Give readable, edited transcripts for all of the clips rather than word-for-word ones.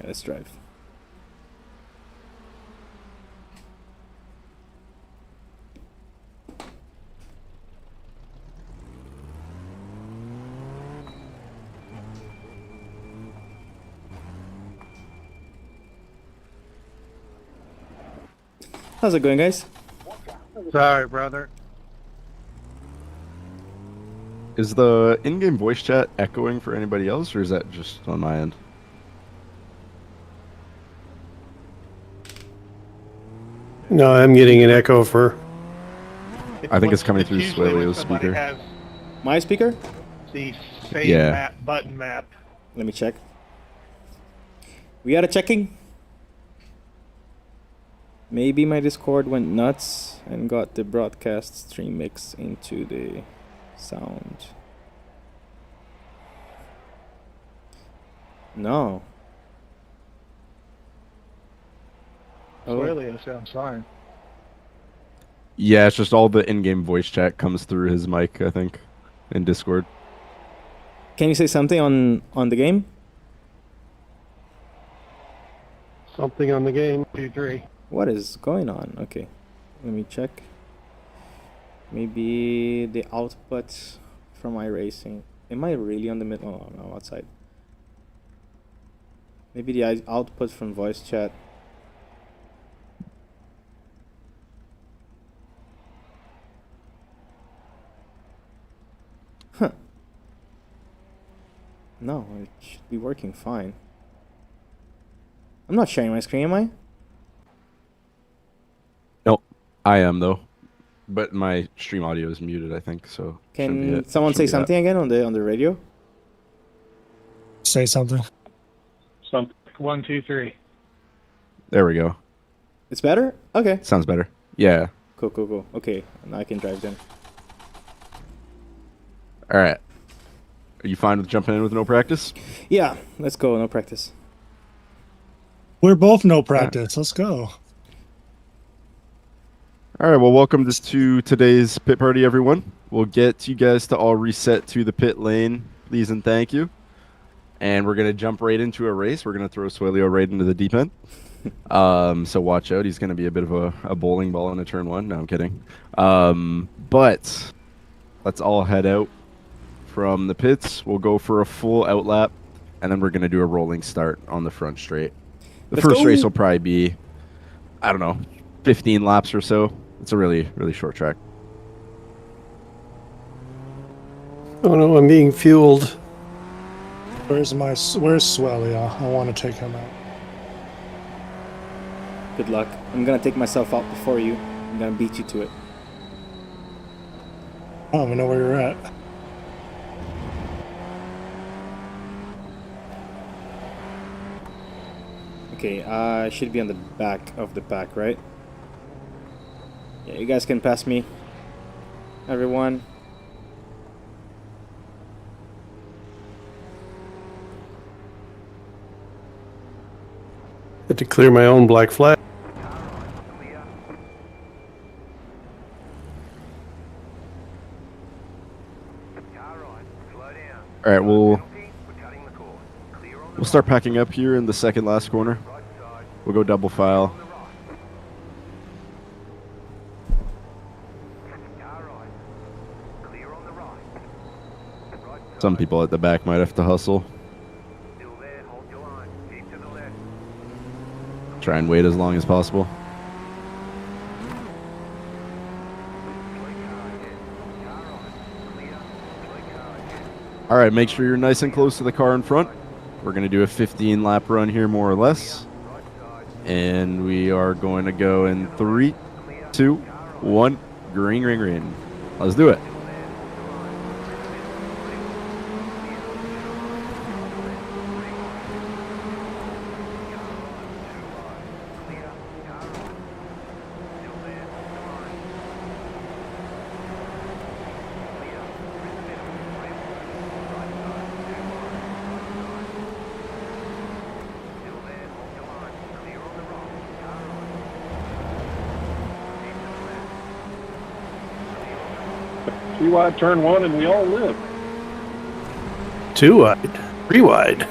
Alright, let's drive. How's it going, guys? Sorry, brother. Is the in-game voice chat echoing for anybody else, or is that just on my end? No, I'm getting an echo for. I think it's coming through usually when Swaleo's somebody speaker. has My speaker? the save Yeah. map button map. Let me check. We are checking. Maybe my Discord went nuts and got the broadcast stream mix into the sound. No. Oh, Swaley sounds fine. Yeah, it's just all the in-game voice chat comes through his mic, I think, in Discord. can you say something on the game? Something on the game. 2-3. What is going on? Okay, let me check. Maybe the output from my racing. Am I really on the middle? Oh, no, I'm outside. Maybe the output from voice chat. Huh. No, it should be working fine. I'm not sharing my screen, am I? No, I am though, but my stream audio is muted, I think. So shouldn't be Can it. someone Shouldn't say be that. something again on the radio? Say something. Some 1, 2, 3. There we go. It's better? Okay. Sounds better. Yeah. Cool. Okay, now I can drive then. All right. Are you fine with jumping in with no practice? Yeah, let's go. No practice. We're both no practice. Let's go. All right. Well, welcome to today's pit party, everyone. We'll get you guys to all reset to the pit lane, please and thank you. And we're gonna jump right into a race. We're gonna throw Swaleo right into the deep end. So watch out. He's gonna be a bit of a bowling ball in a turn one. No, I'm kidding. But let's all head out from the pits. We'll go for a full outlap, and then we're gonna do a rolling start on the front straight. The Let's first go. race will probably be, I don't know, 15 laps or so. It's a really short track. Oh no, I'm being fueled. Where's Swellia? I want to take him out. Good luck. I'm gonna take myself out before you. I'm gonna beat you to it. I don't even know where you're at. Okay, I should be on the back of the pack, right? Yeah, you guys can pass me. Everyone. Had to clear my own black flag. All right, we'll start packing up here in the second last corner. We'll go double file. Some people at the back might have to hustle. Try and wait as long as possible. All right, make sure you're nice and close to the car in front. We're going to do a 15 lap run here, more or less. And we are going to go in 3, 2, 1. Green, green, green. Let's do it. Three wide turn one, and we all live. 2 wide. 3 wide.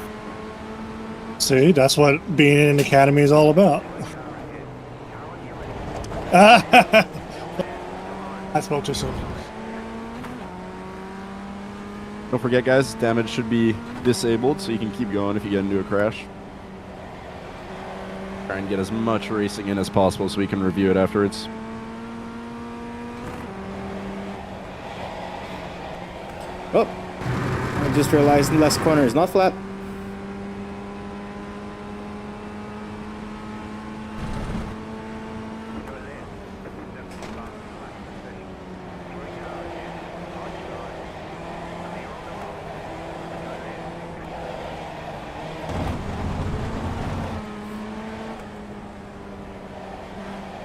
See, that's what being in an academy is all about. I spoke too soon. Don't forget, guys, damage should be disabled, so you can keep going if you get into a crash. Try and get as much racing in as possible so we can review it afterwards. Oh, I just realized the last corner is not flat.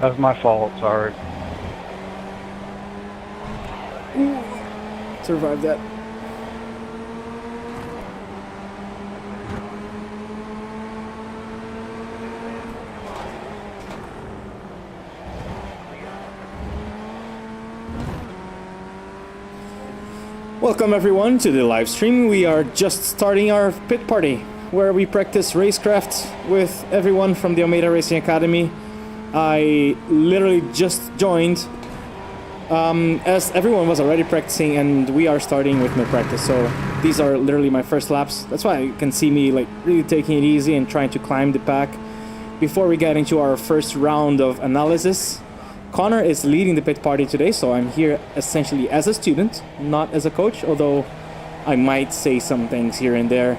That's my fault, sorry. Survived that. Welcome everyone to the live stream. We are just starting our pit party where we practice Racecraft with everyone from the Almeida Racing Academy. I literally just joined as everyone was already practicing, and we are starting with no practice, so these are literally my first laps. That's why you can see me like really taking it easy and trying to climb the pack before we get into our first round of analysis. Connor is leading the pit party today, so I'm here essentially as a student, not as a coach, although I might say some things here and there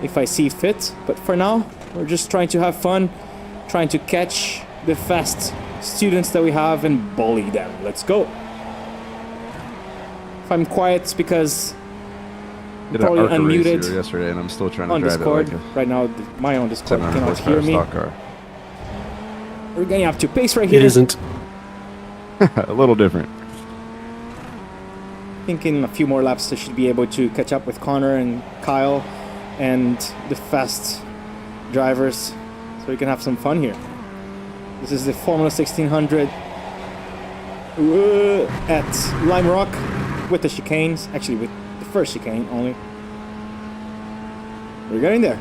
if I see fit. But for now, we're just trying to have fun, trying to catch the fast students that we have and bully them. Let's go. If I'm quiet, it's because Did probably an ARCA race unmuted here yesterday, and I'm still trying to on drive Discord. it like Right now, my own a Discord 700 cannot horsepower hear me. stock car. We're getting up to pace right here. It isn't. A little different. I think in a few more laps I should be able to catch up with Connor and Kyle and the fast drivers, so we can have some fun here. This is the Formula 1600 at Lime Rock with the chicanes, actually with the first chicane only. We're getting there.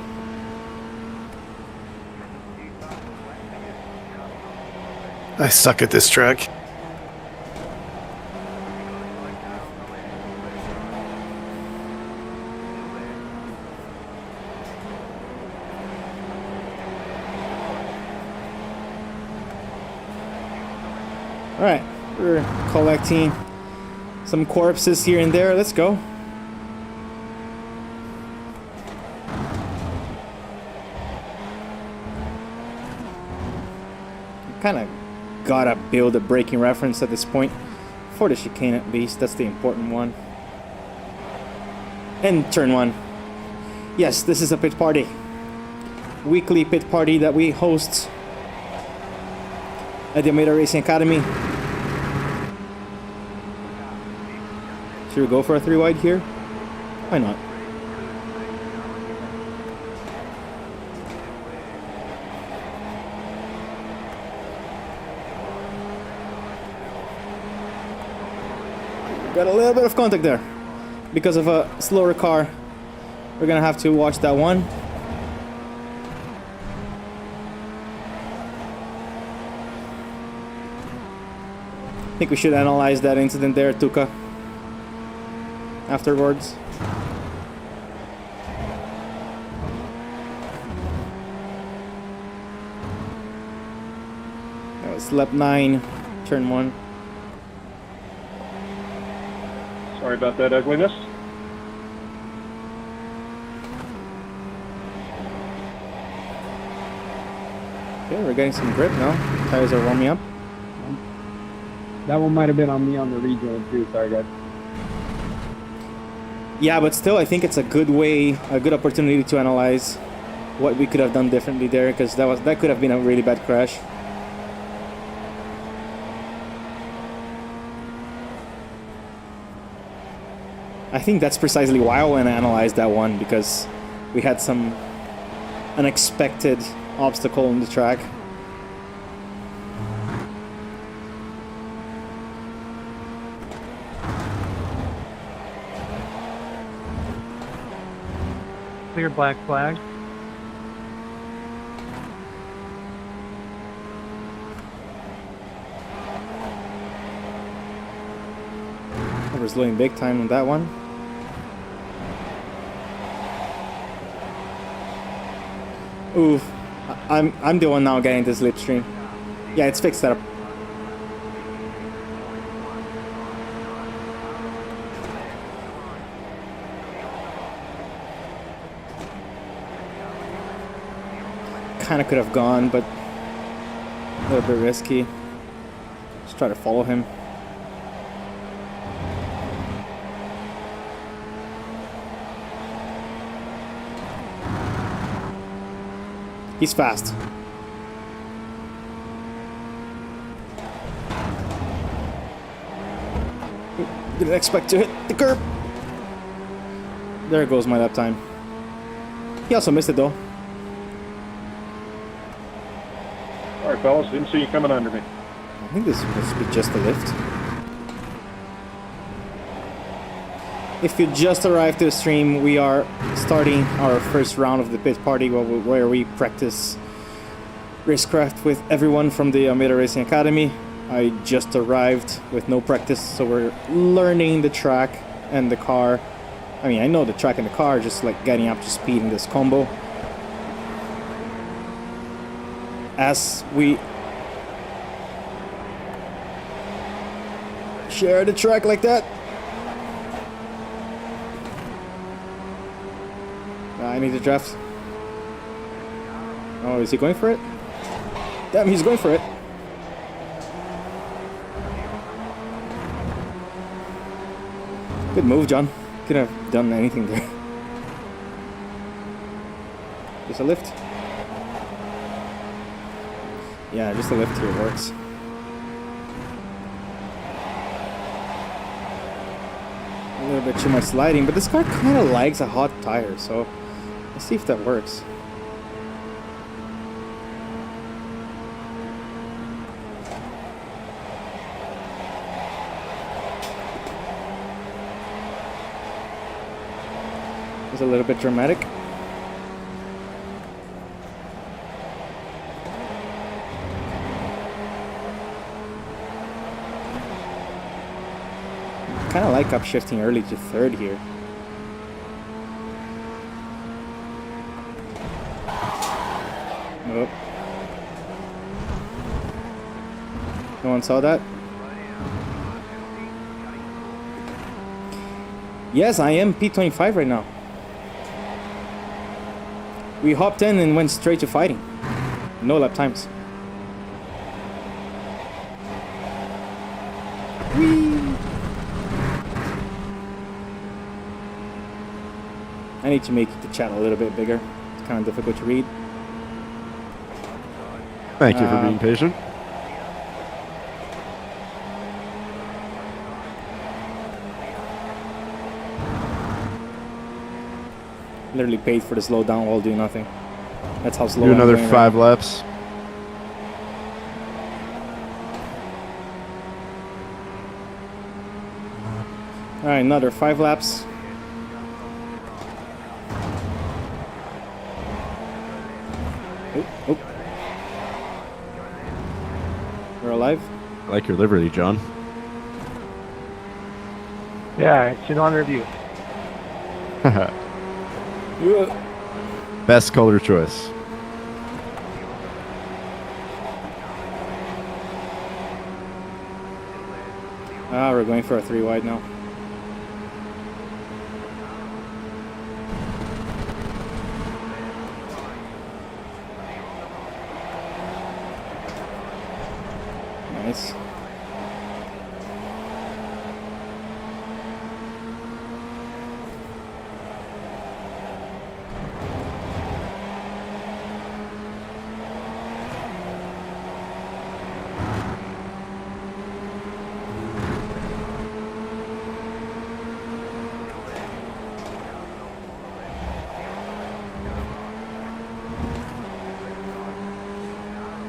I suck at this track. Alright, we're collecting some corpses here and there. Let's go. Kind of gotta build a braking reference at this point. For the chicane at least, that's the important one. And turn one. Yes, this is a pit party. Weekly pit party that we host at the Almeida Racing Academy. Should we go for a 3 wide here? Why not? Got a little bit of contact there because of a slower car. We're gonna have to watch that one. I think we should analyze that incident there, Tuka, afterwards. That was lap 9, turn 1. Sorry about that ugliness. Okay, we're getting some grip now. Tires are warming up. That one might have been on me on the regional too. Sorry, guys. Yeah, but still, I think it's a good way, a good opportunity to analyze what we could have done differently there, because that could have been a really bad crash. I think that's precisely why I want to analyze that one, because we had some unexpected obstacle on the track. Clear black flag. We're slowing big time on that one. Oof. I'm the one now getting this slipstream. Yeah, it's fixed up. Kinda could have gone, but a little bit risky. Just try to follow him. He's fast. Didn't expect to hit the curb. There goes my lap time. He also missed it though. All right, fellas, didn't see you coming under me. I think this must be just a lift. If you just arrived to the stream, we are starting our first round of the pit party where we practice Racecraft with everyone from the Almeida Racing Academy. I just arrived with no practice, so we're learning the track and the car. I mean, I know the track and the car, just like getting up to speed in this combo. As we share the track like that. I need to draft. Oh, is he going for it? Damn, he's going for it. Good move, John. Could have done anything there. Just a lift. Yeah, just a lift here works. A little bit too much sliding, but this car kind of likes a hot tire, so let's see if that works. It's a little bit dramatic. Kind of like upshifting early to third here. Nope. No one saw that? Yes, I am P25 right now. We hopped in and went straight to fighting. No lap times. Whee! I need to make the chat a little bit bigger. It's kind of difficult to read. Thank you for being patient. Literally paid for the slow down while doing nothing. That's how slow Do I'm another going 5 right laps. now. Alright, another 5 laps. Oh. We're alive. I like your livery, John. Yeah, it's in honor of you. Best color choice. We're going for a 3 wide now. Nice.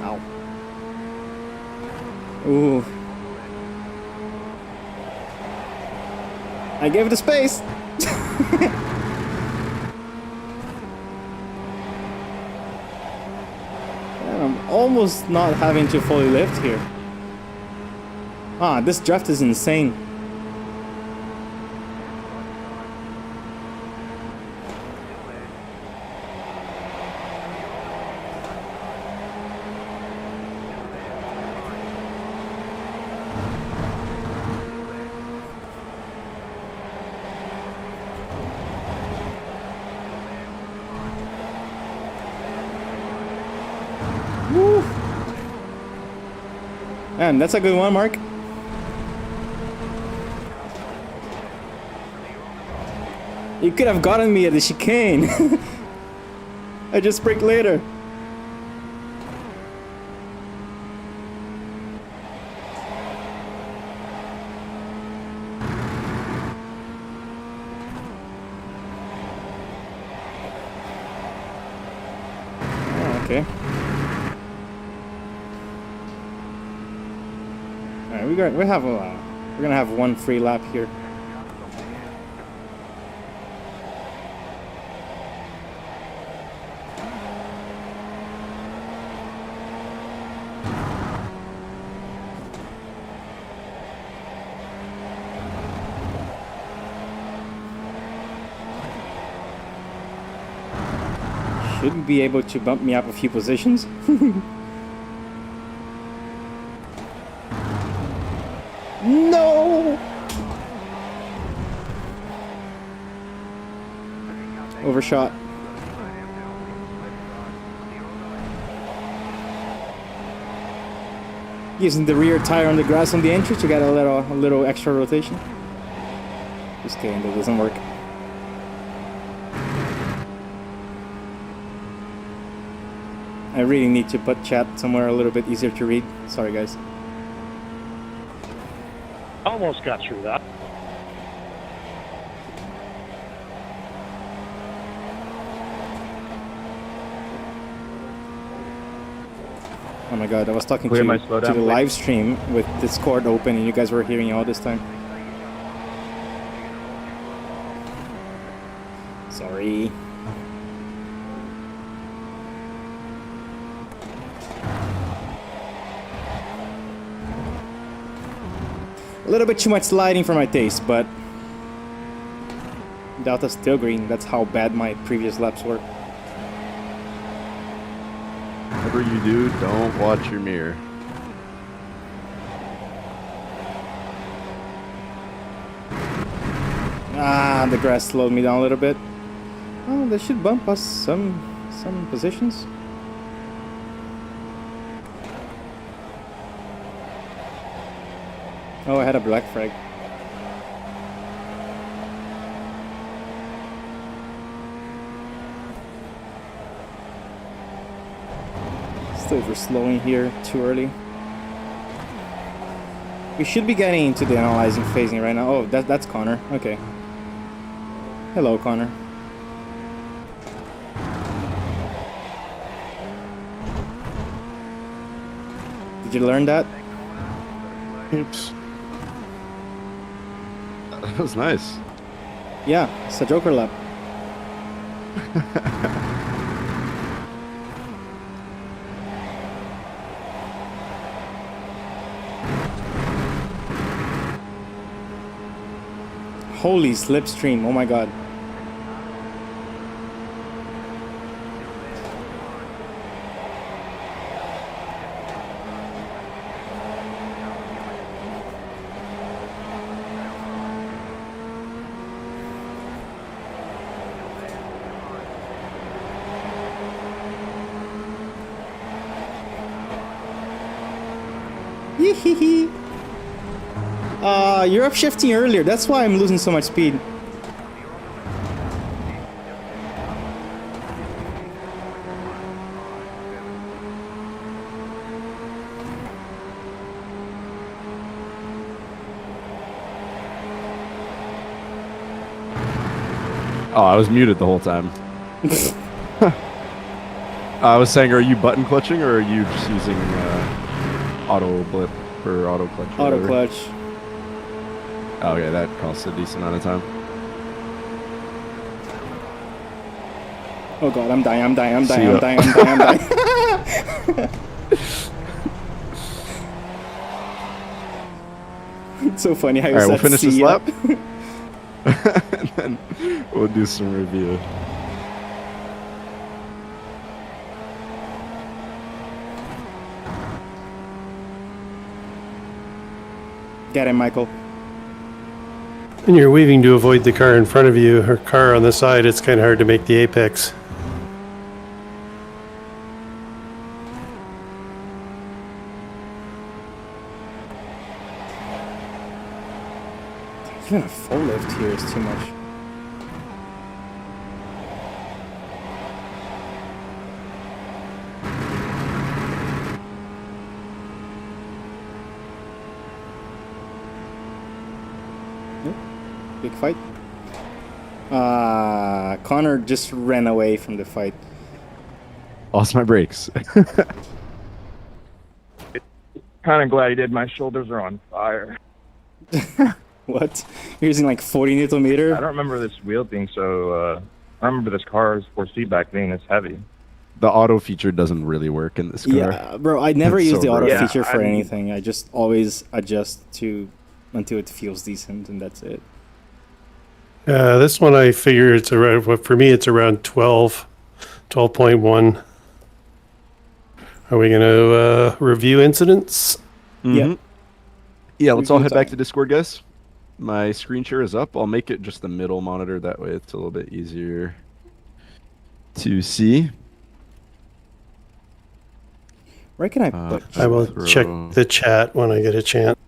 Ow. Ooh. I gave it a space. And I'm almost not having to fully lift here. Ah, this draft is insane. man, that's a good one, Mark. You could have gotten me at the chicane. I just braked later. Oh, okay. All right, we're gonna have one free lap here. Should be able to bump me up a few positions. No! Overshot. Using the rear tire on the grass on the entry to get a little extra rotation. Just kidding, that doesn't work. I really need to put chat somewhere a little bit easier to read. Sorry, guys. Almost got through that. Oh my god, I was talking Clear to my slowdown, the please. live stream with Discord open and you guys were hearing all this time. Sorry. A little bit too much sliding for my taste, but Delta's still green. That's how bad my previous laps were. Whatever you do, don't watch your mirror. Ah, the grass slowed me down a little bit. Oh, they should bump us some positions. Oh, I had a black flag. Still for slowing here too early. We should be getting into the analyzing phasing right now. Oh, that's Connor. Okay. Hello, Connor. Did you learn that? Oops. That was nice. Yeah, it's a Joker lap. Holy slipstream, oh my god. Yee-hee-hee. You're upshifting earlier, that's why I'm losing so much speed. Oh, I was muted the whole time. I was saying, are you button clutching or are you just using auto blip or auto clutch? or Auto whatever? clutch. Oh, okay, that costs a decent amount of time. Oh god, I'm dying, I'm dying, I'm See dying, I'm ya. dying, I'm dying, I'm dying. It's so funny how you All right, said we'll finish this see ya. lap. And then we'll do some review. Get him, Michael. When you're weaving to avoid the car in front of you or car on the side, it's kind of hard to make the apex. Even a full lift here is too much. Nope. Big fight. Connor just ran away from the fight. Lost my brakes. Kind of glad he did. My shoulders are on fire. What? You're using like 40 Newton meter? I don't remember this wheel thing, so I remember this car's four-seat being this heavy. The auto feature doesn't really work in this car. Yeah, bro, I never It's use so the auto broken. feature for Yeah, anything. I just always adjust until it feels decent, and that's it. This one I figure it's around, well, for me it's around 12.1. Are we going to review incidents? Yeah. Yeah, let's all Review head back time. to Discord, guys. My screen share is up. I'll make it just the middle monitor. That way it's a little bit easier to see. Where can I put? I will check the chat when I get a chance.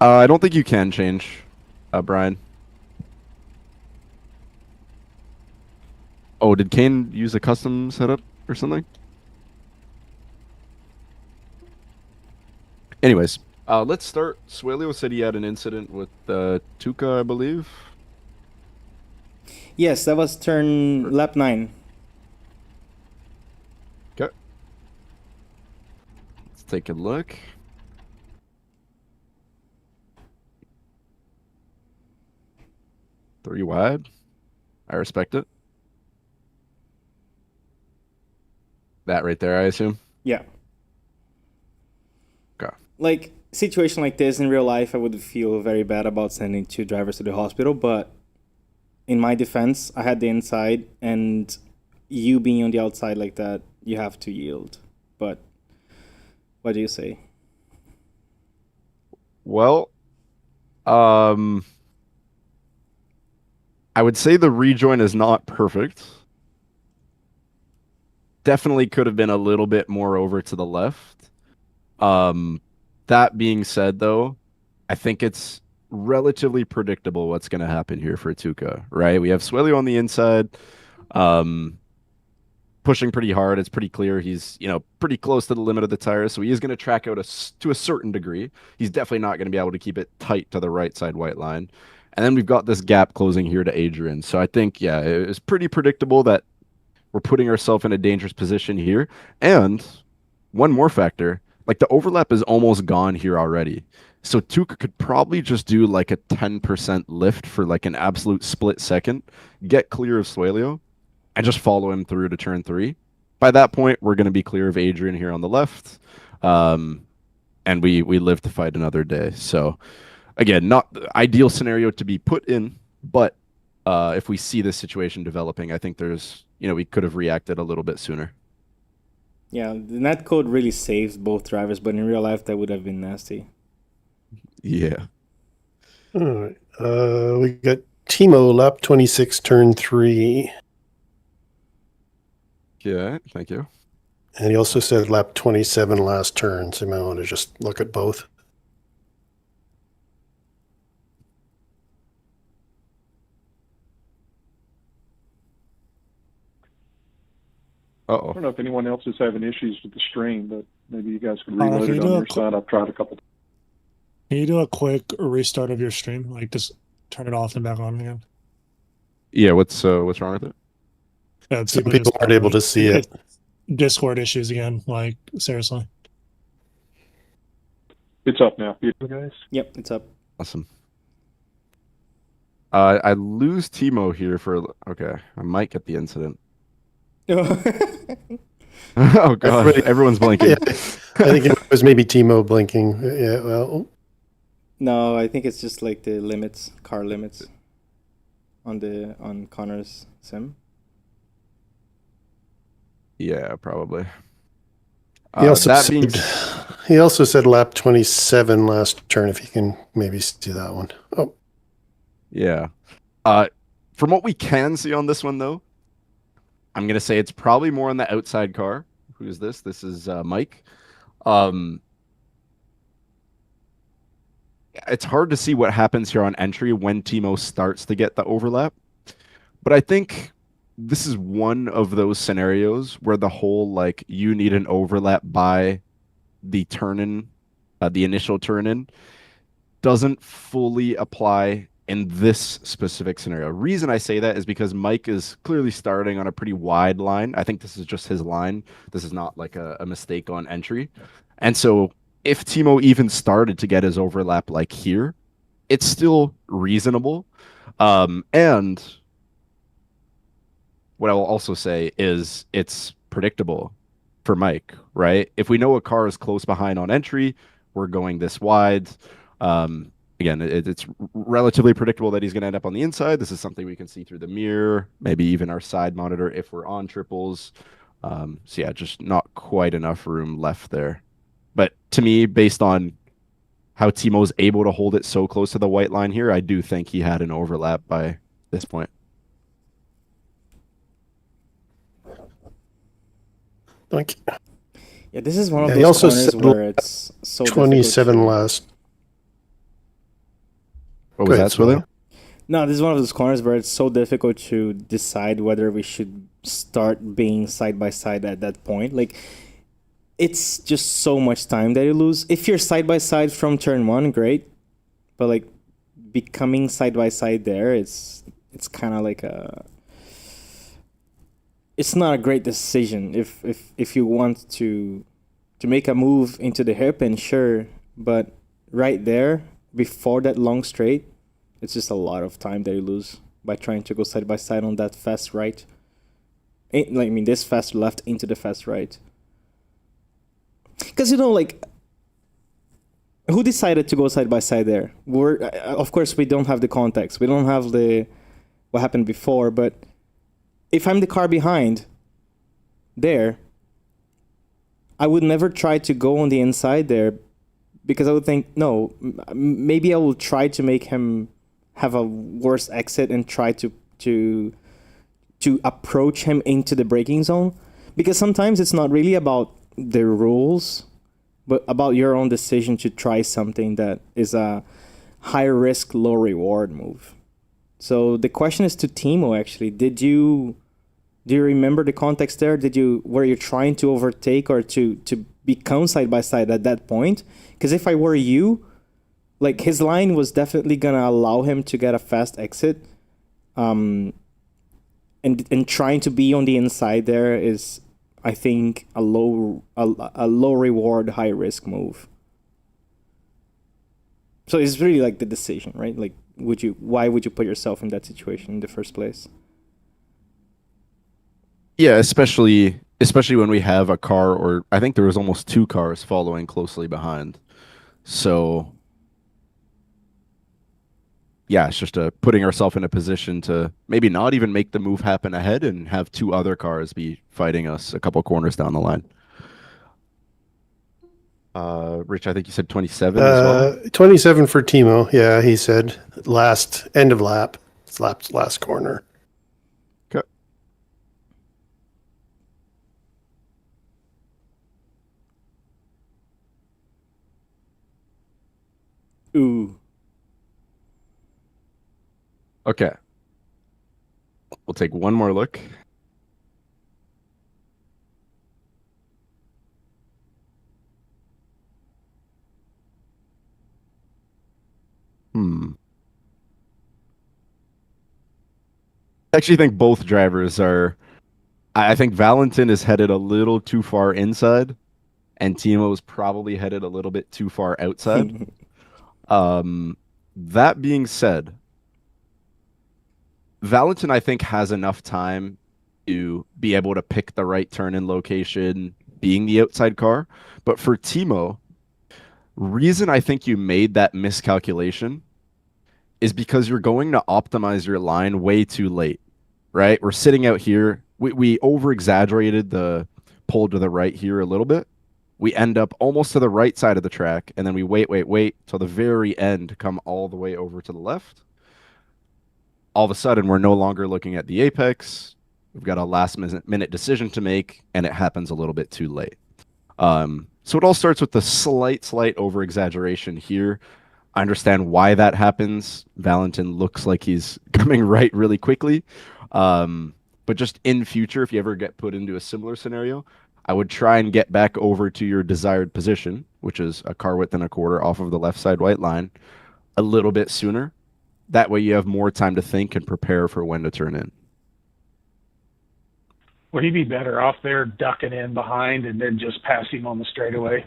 I don't think you can change, Brian. Oh, did Kane use a custom setup or something? Anyways, let's start. Suelio said he had an incident with Tuca, I believe. Yes, that was turn lap 9. Okay. Let's take a look. Three wide. I respect it. That right there, I assume. Yeah. Okay. Like, situation like this in real life, I would feel very bad about sending 2 drivers to the hospital, but in my defense, I had the inside, and you being on the outside like that, you have to yield. But what do you say? Well, I would say the rejoin is not perfect. Definitely could have been a little bit more over to the left. That being said, though, I think it's relatively predictable what's going to happen here for Tuca, right? We have Suelio on the inside, pushing pretty hard. It's pretty clear he's, pretty close to the limit of the tires, so he is going to track out to a certain degree. He's definitely not going to be able to keep it tight to the right side white line. And then we've got this gap closing here to Adrian. So I think, yeah, it was pretty predictable that we're putting ourselves in a dangerous position here. And one more factor, like the overlap is almost gone here already. So Tuca could probably just do like a 10% lift for like an absolute split second, get clear of Suelio, and just follow him through to turn 3. By that point, we're going to be clear of Adrian here on the left. And we live to fight another day. So again, not the ideal scenario to be put in, but if we see this situation developing, I think there's, we could have reacted a little bit sooner. Yeah, the net code really saves both drivers, but in real life, that would have been nasty. Yeah. All right. We got Timo, lap 26, turn 3. Yeah, thank you. And he also said lap 27, last turn. So you might want to just look at both. I Uh-oh. don't know if anyone else is having issues with the stream, but maybe you guys could Can reload you it do on a your qu- side. I've tried a couple times. Can you do a quick restart of your stream? Like just turn it off and back on again. Yeah, what's wrong with it? Yeah, Some people aren't able to see it. Discord issues again. Like seriously. It's up now. You guys? Yep, it's up. Awesome. I lose Timo here for... Okay, I might get the incident. Oh, God. Everyone's blinking. Yeah, I think it was maybe Timo blinking. Yeah, well, No, I think it's just like the limits, car limits on Connor's sim. Yeah, probably. he also that said, being... he also said lap 27 last turn, if you can maybe see that one. Oh, Yeah. From what we can see on this one, though, I'm going to say it's probably more on the outside car. Who is this? This is Mike. it's hard to see what happens here on entry when Timo starts to get the overlap. But I think this is one of those scenarios where the whole like you need an overlap by the turn in, the initial turn in, doesn't fully apply in this specific scenario. Reason I say that is because Mike is clearly starting on a pretty wide line. I think this is just his line. This is not like a mistake on entry. And so if Timo even started to get his overlap like here, it's still reasonable. And what I will also say is it's predictable for Mike, right? If we know a car is close behind on entry, we're going this wide. Again, it's relatively predictable that he's going to end up on the inside. This is something we can see through the mirror, maybe even our side monitor if we're on triples. So yeah, just not quite enough room left there. But to me, based on how Timo's able to hold it so close to the white line here, I do think he had an overlap by this point. Like Yeah, this is one of Yeah, he those also corners settled where it's so 27 difficult. last. What Go was ahead, that, Swilly? No, this is one of those corners where it's so difficult to decide whether we should start being side by side at that point. Like, it's just so much time that you lose. If you're side by side from turn one, great. But like becoming side by side there, it's kind of like it's not a great decision if you want to make a move into the hairpin, sure, but right there before that long straight, it's just a lot of time that you lose by trying to go side by side on that fast right. This fast left into the fast right. Because like, who decided to go side by side there? Of course we don't have the context. We don't have what happened before, but if I'm the car behind there, I would never try to go on the inside there because I would think, no, maybe I will try to make him have a worse exit and try to approach him into the braking zone. Because sometimes it's not really about the rules, but about your own decision to try something that is a high risk, low reward move. So the question is to Timo, actually. Do you remember the context there? Were you trying to overtake or to become side by side at that point? Because if I were you, like, his line was definitely gonna allow him to get a fast exit. And trying to be on the inside there is, I think, a low reward, high risk move. So it's really like the decision, right? Like, why would you put yourself in that situation in the first place? Yeah, especially when we have a car, or I think there was almost two cars following closely behind. So yeah, it's just putting ourselves in a position to maybe not even make the move happen ahead and have two other cars be fighting us a couple corners down the line. Rich, I think you said 27 as well. 27 for Timo. Yeah, he said end of lap. It's last corner. Okay. Ooh. Okay. We'll take one more look. I actually think both drivers are. I think Valentin is headed a little too far inside, and Timo is probably headed a little bit too far outside. That being said, Valentin, I think, has enough time to be able to pick the right turn-in location, being the outside car. But for Timo, reason I think you made that miscalculation is because you're going to optimize your line way too late, right? We're sitting out here. We over-exaggerated the pull to the right here a little bit. We end up almost to the right side of the track, and then we wait till the very end to come all the way over to the left. All of a sudden, we're no longer looking at the apex. We've got a last-minute decision to make, and it happens a little bit too late. So it all starts with the slight over-exaggeration here. I understand why that happens. Valentin looks like he's coming right really quickly. But just in future, if you ever get put into a similar scenario, I would try and get back over to your desired position, which is a car width and a quarter off of the left side white line, a little bit sooner. That way you have more time to think and prepare for when to turn in. Would he be better off there ducking in behind and then just passing on the straightaway?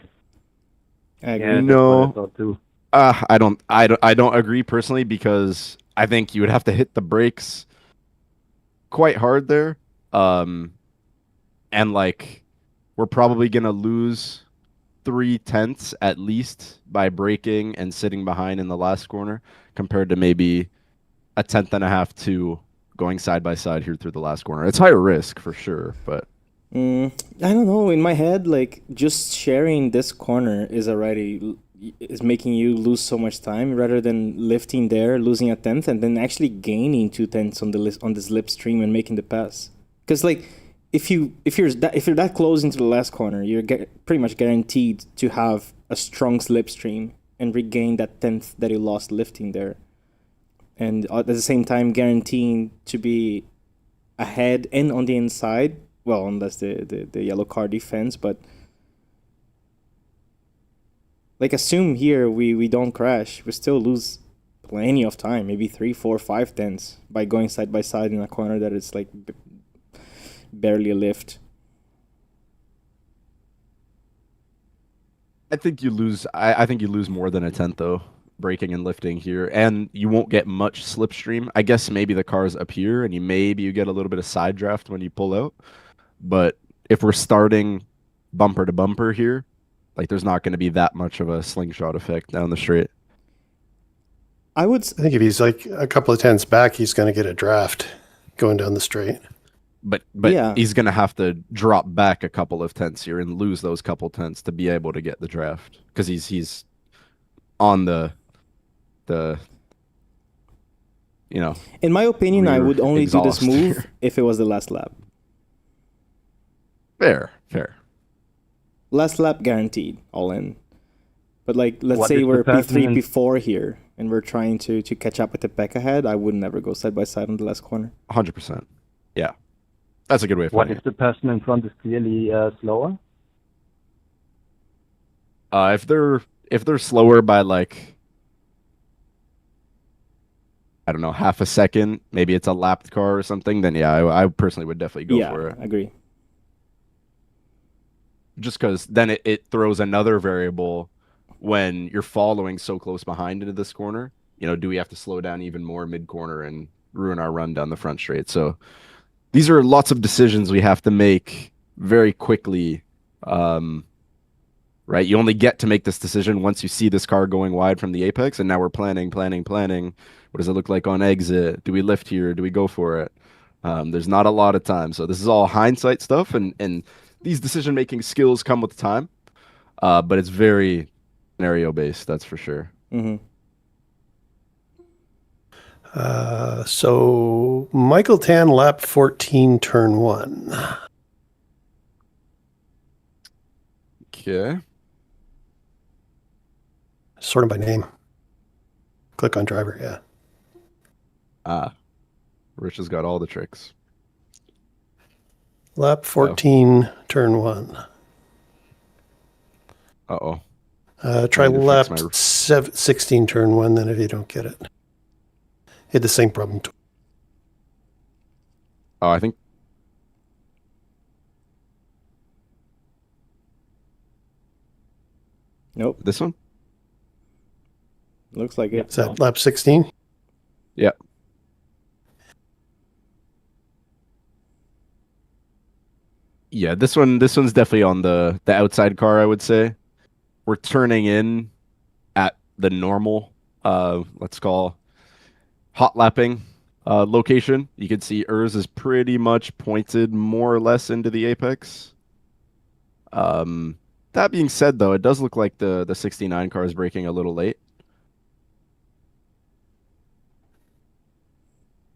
I agree. Yeah, No. that's what I thought too. I don't agree personally because I think you would have to hit the brakes quite hard there. And like we're probably gonna lose 3/10 at least by braking and sitting behind in the last corner compared to maybe a tenth and a half to going side by side here through the last corner. It's higher risk for sure, but I don't know. In my head, like just sharing this corner is making you lose so much time rather than lifting there, losing a tenth, and then actually gaining 2/10 on on the slipstream and making the pass. Because like if you're that close into the last corner, you're pretty much guaranteed to have a strong slipstream and regain that tenth that you lost lifting there, and at the same time guaranteeing to be ahead and on the inside. Well, unless the yellow car defends, but like assume here we don't crash, we still lose plenty of time, maybe 3, 4, 5 tenths by going side by side in a corner that it's like barely a lift. I think you lose. I think you lose more than a tenth though, braking and lifting here, and you won't get much slipstream. I guess maybe the car's up here, and you get a little bit of side draft when you pull out. But if we're starting bumper to bumper here, like there's not going to be that much of a slingshot effect down the straight. I think if he's like a couple of tenths back, he's going to get a draft going down the straight. But Yeah. He's going to have to drop back a couple of tenths here and lose those couple tenths to be able to get the draft because he's on the in my opinion, I rear would only do this exhaust move here. if it was the last lap. Fair. Last lap guaranteed, all in. But like, let's What say is we're the P3, passing? P4 here, and we're trying to catch up with the pack ahead, I would never go side by side on the last corner. 100%. Yeah, that's a good way of What putting if the person in front is clearly slower? it. If they're slower by like, I don't know, half a second, maybe it's a lapped car or something, then yeah, I personally would definitely go for it. I agree. Just because then it throws another variable when you're following so close behind into this corner. Do we have to slow down even more mid-corner and ruin our run down the front straight? So these are lots of decisions we have to make very quickly, right? You only get to make this decision once you see this car going wide from the apex, and now we're planning. What does it look like on exit? Do we lift here? Do we go for it? There's not a lot of time. So this is all hindsight stuff, and these decision-making skills come with time, but it's very scenario-based, that's for sure. Mm-hmm. So Michael Tan, lap 14, turn 1. Okay. Sort them by name. Click on driver, yeah. Rich has got all the tricks. Lap 14, turn 1. Uh-oh. Try I need to lap fix 16, turn 1, then if you don't get it. Hit the same problem. Oh, I think... Nope. This one? Looks like it. Is that lap 16? Yeah. Yeah, this one's definitely on the outside car, I would say. We're turning in at the normal, let's call hot lapping location. You can see Urs is pretty much pointed more or less into the apex. That being said, though, it does look like the 69 car is braking a little late.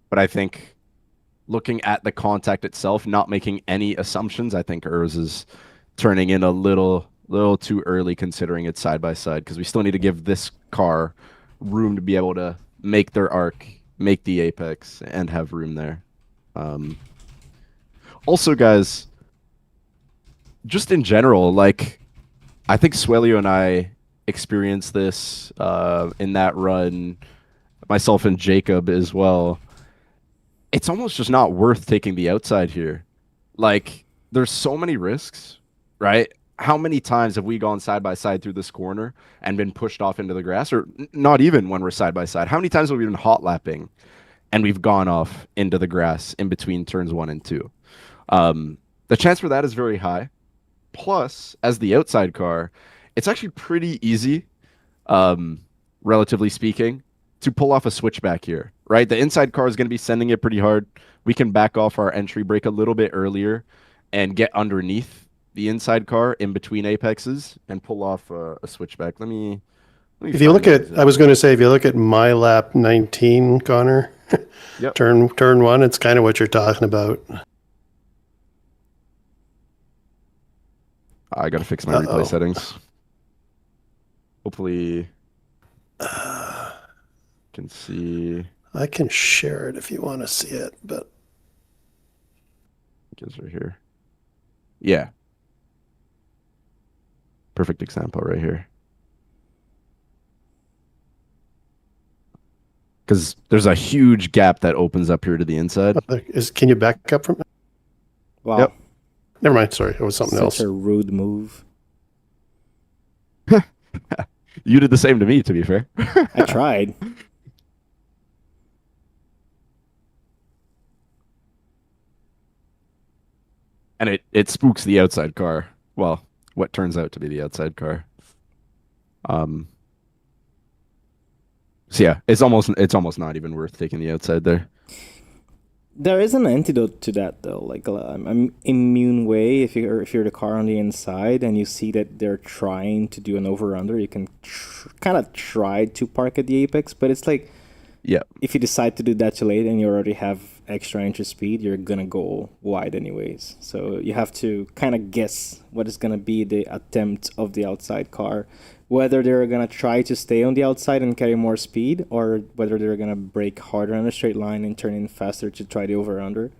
But I think looking at the contact itself, not making any assumptions, I think Urs is turning in a little too early considering it's side by side because we still need to give this car room to be able to make their arc, make the apex, and have room there. Also, guys, just in general, like, I think Swelio and I experienced this in that run, myself and Jacob as well. It's almost just not worth taking the outside here. Like, there's so many risks, right? How many times have we gone side by side through this corner and been pushed off into the grass? Or not even when we're side by side. How many times have we been hot lapping and we've gone off into the grass in between turns 1 and 2? The chance for that is very high. Plus, as the outside car, it's actually pretty easy, relatively speaking, to pull off a switchback here, right? The inside car is going to be sending it pretty hard. We can back off our entry brake a little bit earlier and get underneath the inside car in between apexes and pull off a switchback. Let me If you look at, I was going to say, if you look at my lap 19, Connor, Yep. turn 1, it's kind of what you're talking about. I got to fix my replay settings. Hopefully, can see. I can share it if you want to see it, but It's right here. Yeah. Perfect example right here. Because there's a huge gap that opens up here to the inside. can you back up from? Wow. Yep. Never mind. Sorry, it was something else. Such a rude move. You did the same to me, to be fair. I tried. And it spooks the outside car. Well, what turns out to be the outside car. So yeah, it's almost not even worth taking the outside there. There is an antidote to that though, like an immune way. If you're the car on the inside and you see that they're trying to do an over-under, you can kind of try to park at the apex, but it's like, Yeah. if you decide to do that too late and you already have extra entry speed, you're gonna go wide anyways. So you have to kind of guess what is gonna be the attempt of the outside car, whether they're gonna try to stay on the outside and carry more speed, or whether they're gonna brake harder on a straight line and turn in faster to try the over-under.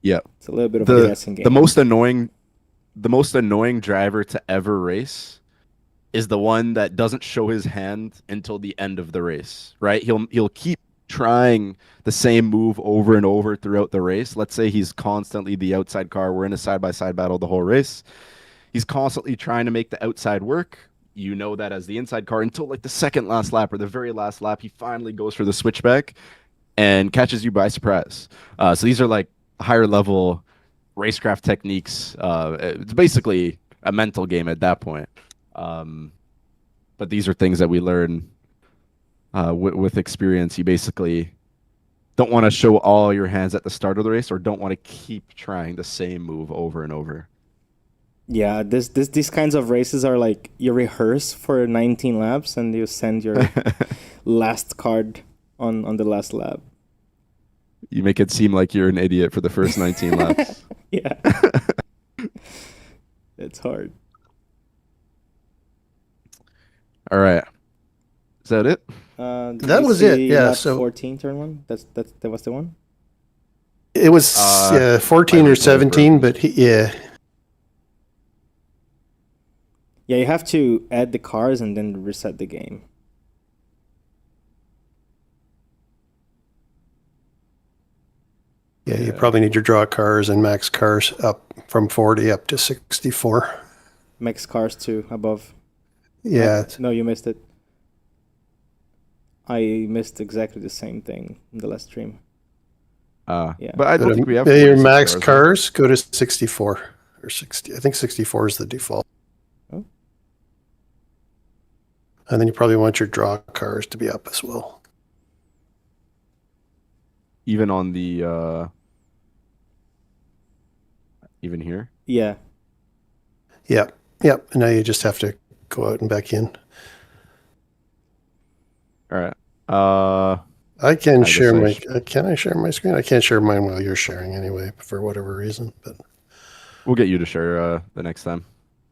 Yeah. It's a little bit of a guessing game. The most annoying driver to ever race is the one that doesn't show his hand until the end of the race, right? He'll keep trying the same move over and over throughout the race. Let's say he's constantly the outside car. We're in a side-by-side battle the whole race. He's constantly trying to make the outside work. You know that as the inside car until like the second last lap or the very last lap, he finally goes for the switchback and catches you by surprise. So these are like higher level racecraft techniques. It's basically a mental game at that point. But these are things that we learn with experience. You basically don't want to show all your hands at the start of the race, or don't want to keep trying the same move over and over. Yeah, these kinds of races are like you rehearse for 19 laps and you send your last card on the last lap. You make it seem like you're an idiot for the first 19 laps. Yeah. It's hard. All right. Is that it? That was it, yeah, so- 14 turn one. That was the one. It was 14 or 17, but yeah. Yeah, you have to add the cars and then reset the game. Yeah, you probably need your draw cars and max cars up from 40 up to 64. Max cars too above. Yeah. No, you missed it. I missed exactly the same thing in the last stream. Yeah. But I don't think we have your 46 max cars. cars go to 64 or 60. I think 64 is the default. Oh. And then you probably want your draw cars to be up as well. Even on the even here. Yeah. Yep. Yep. And now you just have to go out and back in. All right. I can share my. guess Can I share my screen? I can't share mine while you're sharing anyway, for whatever reason. But We'll get you to share the next time.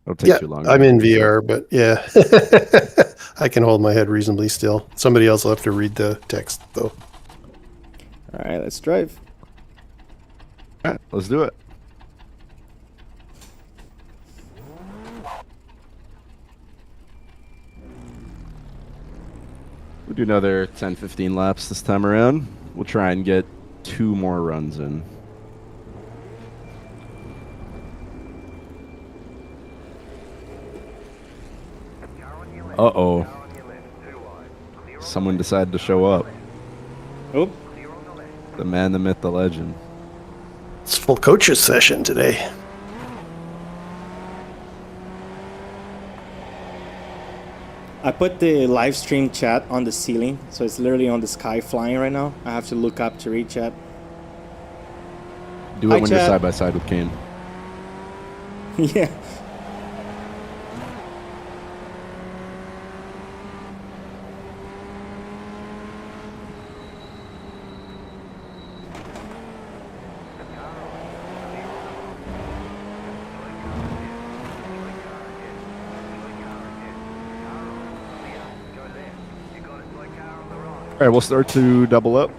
It'll take too long. I'm in VR, but yeah, I can hold my head reasonably still. Somebody else will have to read the text, though. All right, let's drive. All right, let's do it. We'll do another 10-15 laps this time around. We'll try and get 2 more runs in. Uh-oh. Someone decided to show up. Oh, The man, the myth, the legend. It's full coaches session today. I put the live stream chat on the ceiling, so it's literally on the sky flying right now. I have to look up to read chat. Do it Hi, when you're chat. side by side with Kane. Yeah. All right, we'll start to double up.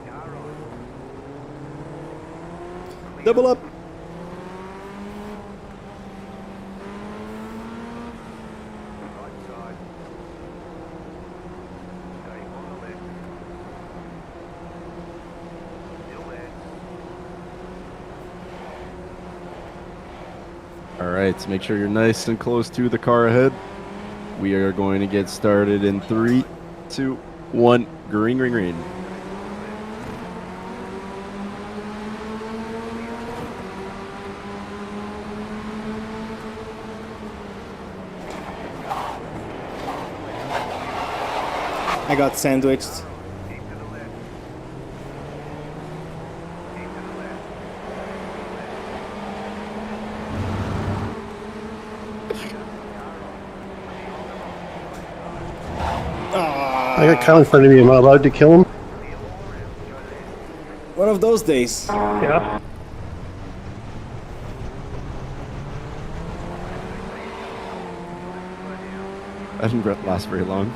Double up. All right, so make sure you're nice and close to the car ahead. We are going to get started in 3, 2, 1. Green, green, green. I got sandwiched. I got Kyle in front of me. Am I allowed to kill him? One of those days. Yeah. That didn't last very long.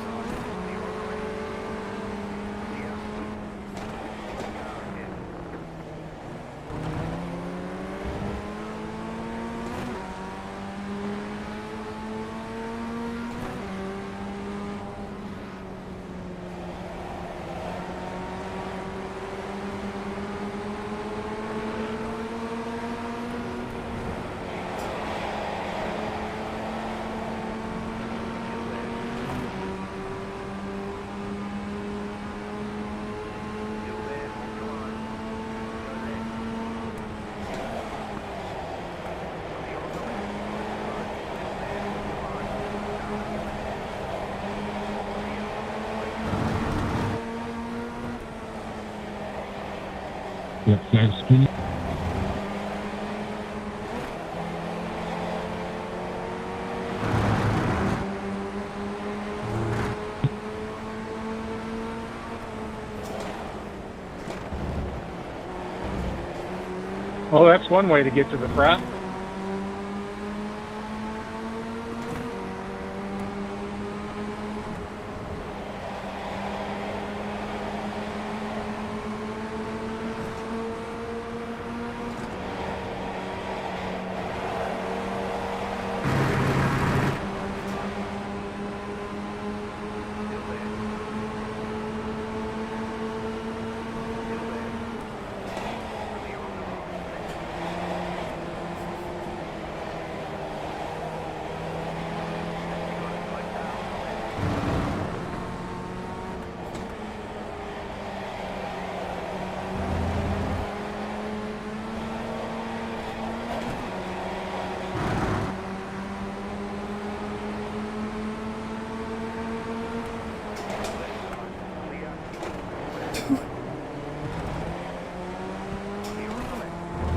Well, that's one way to get to the front.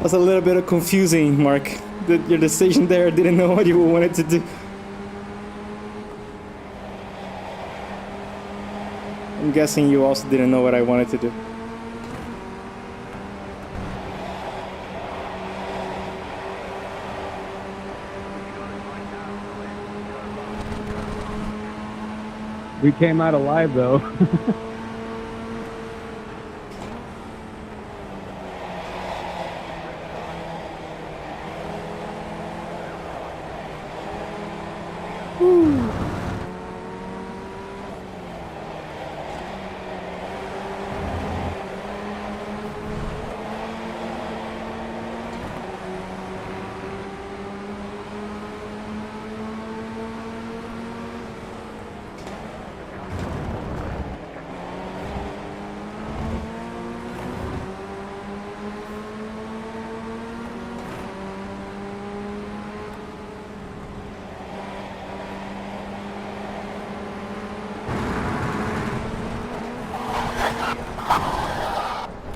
Was a little bit of confusing, Mark. Your decision there, didn't know what you wanted to do. I'm guessing you also didn't know what I wanted to do. We came out alive though.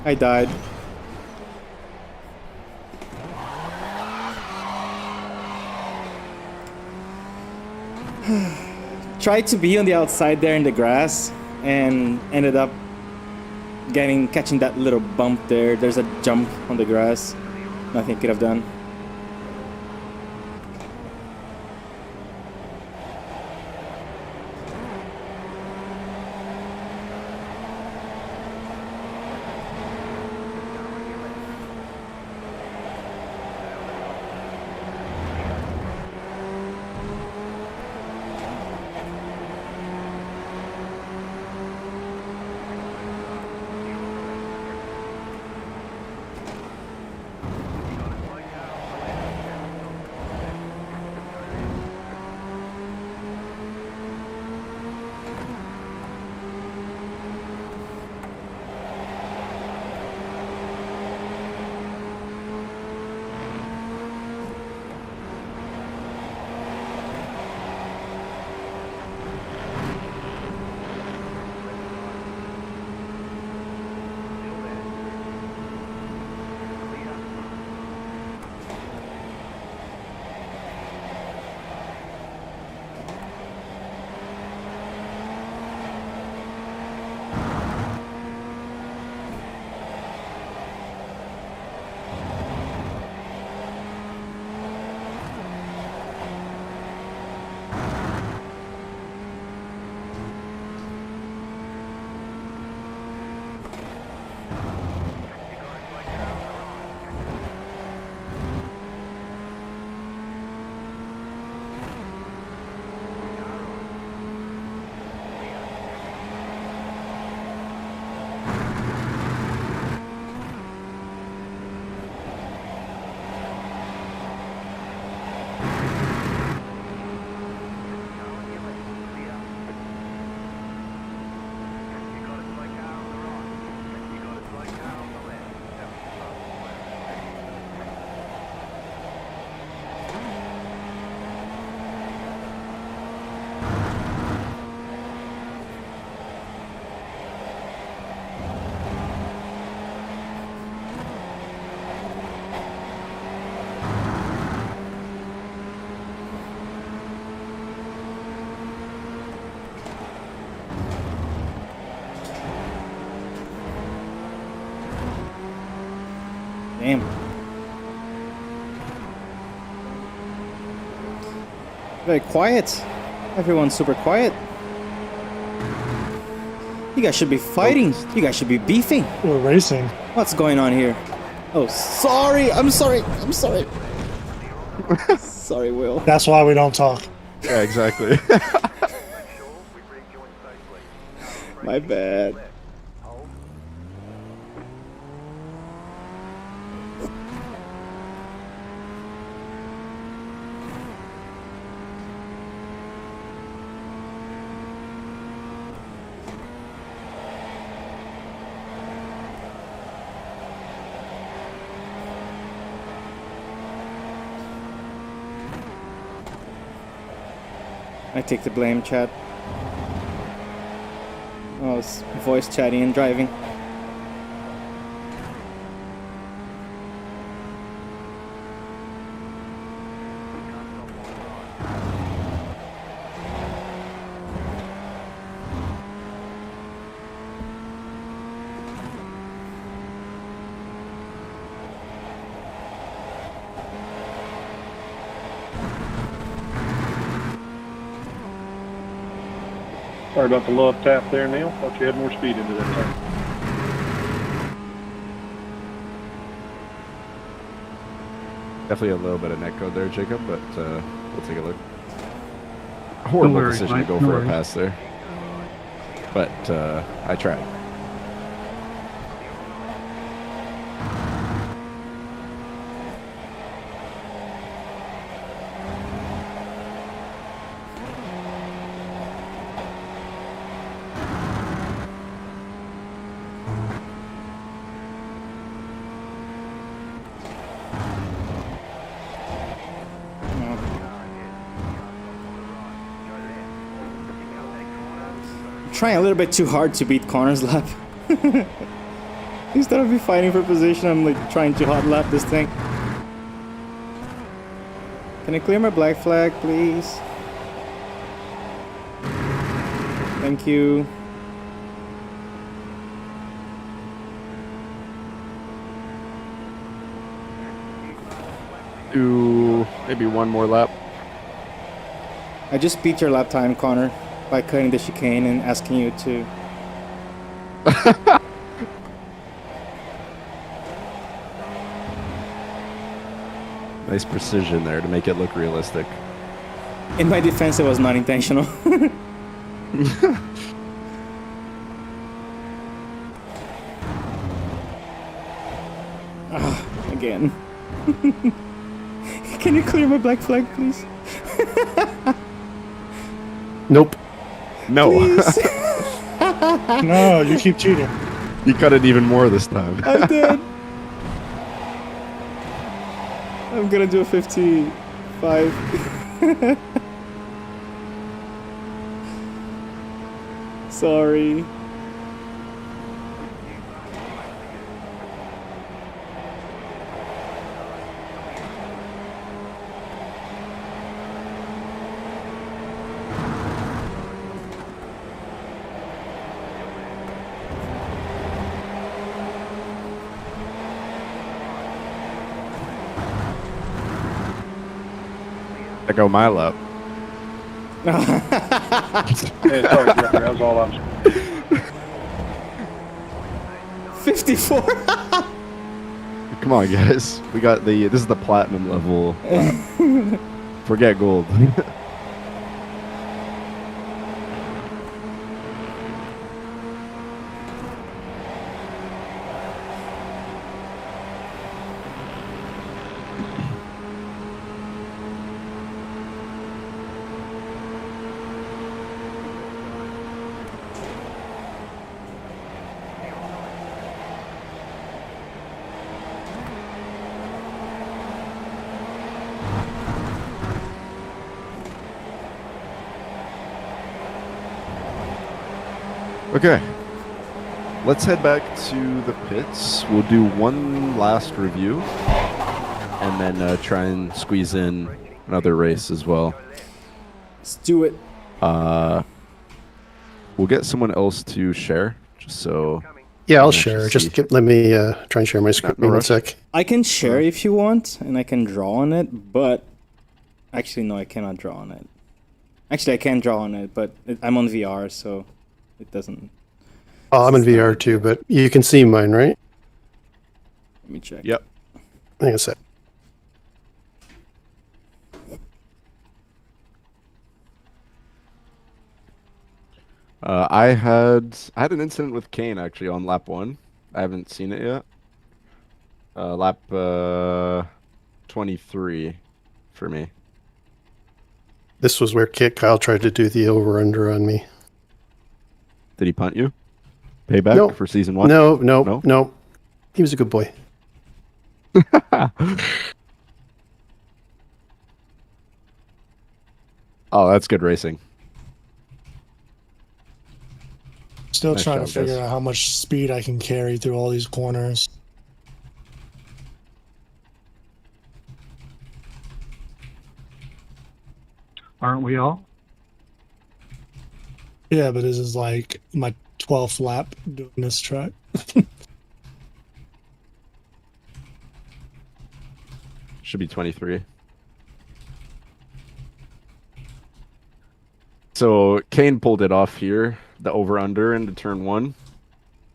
I died. Tried to be on the outside there in the grass and ended up catching that little bump there. There's a jump on the grass. Nothing could have done. Damn. Very quiet. Everyone's super quiet. You guys should be fighting. You guys should be beefing. We're racing. What's going on here? Oh, sorry. I'm sorry. I'm sorry. Sorry, Will. That's why we don't talk. Yeah, exactly. My bad. I take the blame, chat. I was voice chatting and driving. Sorry about the love tap there, Neil. Thought you had more speed into that turn. Definitely a little bit of net code there, Jacob, but we'll take a look. Horrible worries, decision Mike, to go no for worries. a pass there. But I tried. Trying a little bit too hard to beat Connor's lap. Instead of me fighting for position, I'm like trying to hot lap this thing. Can I clear my black flag, please? Thank you. Do maybe one more lap. I just beat your lap time, Connor, by cutting the chicane and asking you to. Nice precision there to make it look realistic. In my defense, it was not intentional. Again. Can you clear my black flag, please? Nope. No, Please. No, you keep cheating. you cut it even more this time. I did. I'm gonna do a 55. Sorry. I go my lap. Yeah, sorry, Jeffrey, that was all I was. 54. Come on, guys. We got the. This is the platinum level lap. Forget gold. Okay, let's head back to the pits. We'll do one last review and then try and squeeze in another race as well. Let's do it. We'll get someone else to share, just so. Yeah, I'll can actually share. see. Just let me try and share my screen no one rush. sec. I can share if you want, and I can draw on it, but actually, no, I cannot draw on it. Actually, I can draw on it, but I'm on VR, so it doesn't. Oh, I'm in VR too, but you can see mine, right? Let me check. Yep. Hang on a sec. I had an incident with Kane actually on lap 1. I haven't seen it yet. Lap 23 for me. This was where Kyle tried to do the over-under on me. Did he punt you? Payback No. for season 1? No. No? He was a good boy. Oh, that's good racing. Still Nice trying job, to figure guys. out how much speed I can carry through all these corners. Aren't we all? Yeah, but this is like my 12th lap doing this track. Should be 23. So Kane pulled it off here, the over-under into turn 1.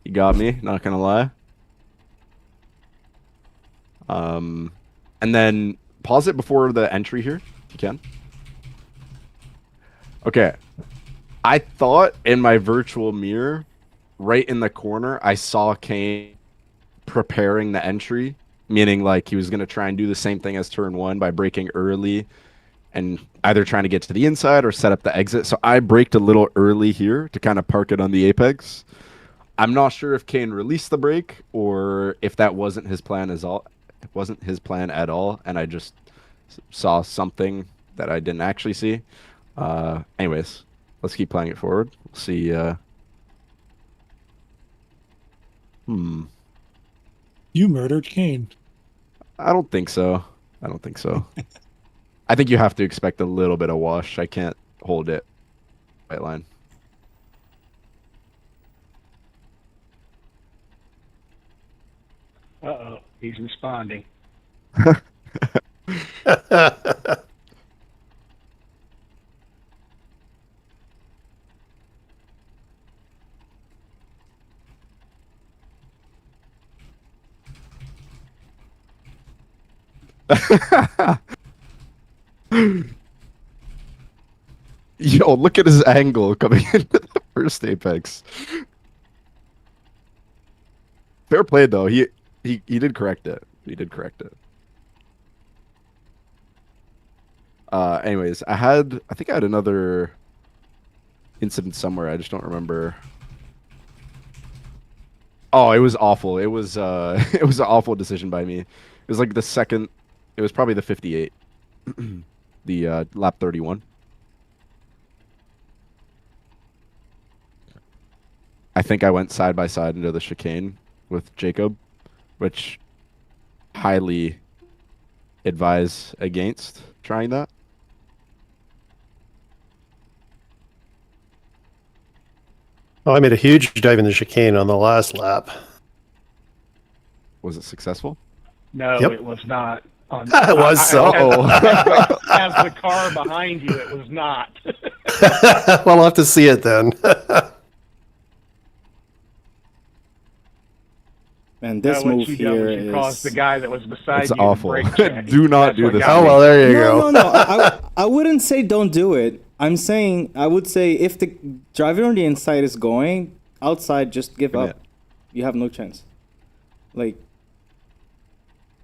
He got me, not gonna lie. And then pause it before the entry here, if you can. Okay. I thought in my virtual mirror, right in the corner, I saw Kane preparing the entry, meaning like he was going to try and do the same thing as turn 1 by braking early and either trying to get to the inside or set up the exit. So I braked a little early here to kind of park it on the apex. I'm not sure if Kane released the brake or if that wasn't his plan it wasn't his plan at all, and I just saw something that I didn't actually see. Anyways, let's keep playing it forward. We'll see. You murdered Kane. I don't think so. I don't think so. I think you have to expect a little bit of wash. I can't hold it right line. Uh-oh, he's responding. Yo, look at his angle coming into the first apex. Fair play though. He did correct it. He did correct it. Anyways, I think I had another incident somewhere. I just don't remember. Oh, it was awful. It was it was an awful decision by me. It was like the second. It was probably the 58, the lap 31. I think I went side by side into the chicane with Jacob, which highly advise against trying that. Oh, I made a huge dive in the chicane on the last lap. Was it successll? No, Yep. it was not. It was so. As the car behind you, it was not. Well, I'll have to see it then. And this No, what move you done here was you caused the is... guy that was beside It's you awful. to brake check. Do not That's do what this. got Oh, me. well, there you No, go. no, no. I wouldn't say don't do it. I'm saying I would say if the driver on the inside is going outside, just give Commit. up. You have no chance. Like,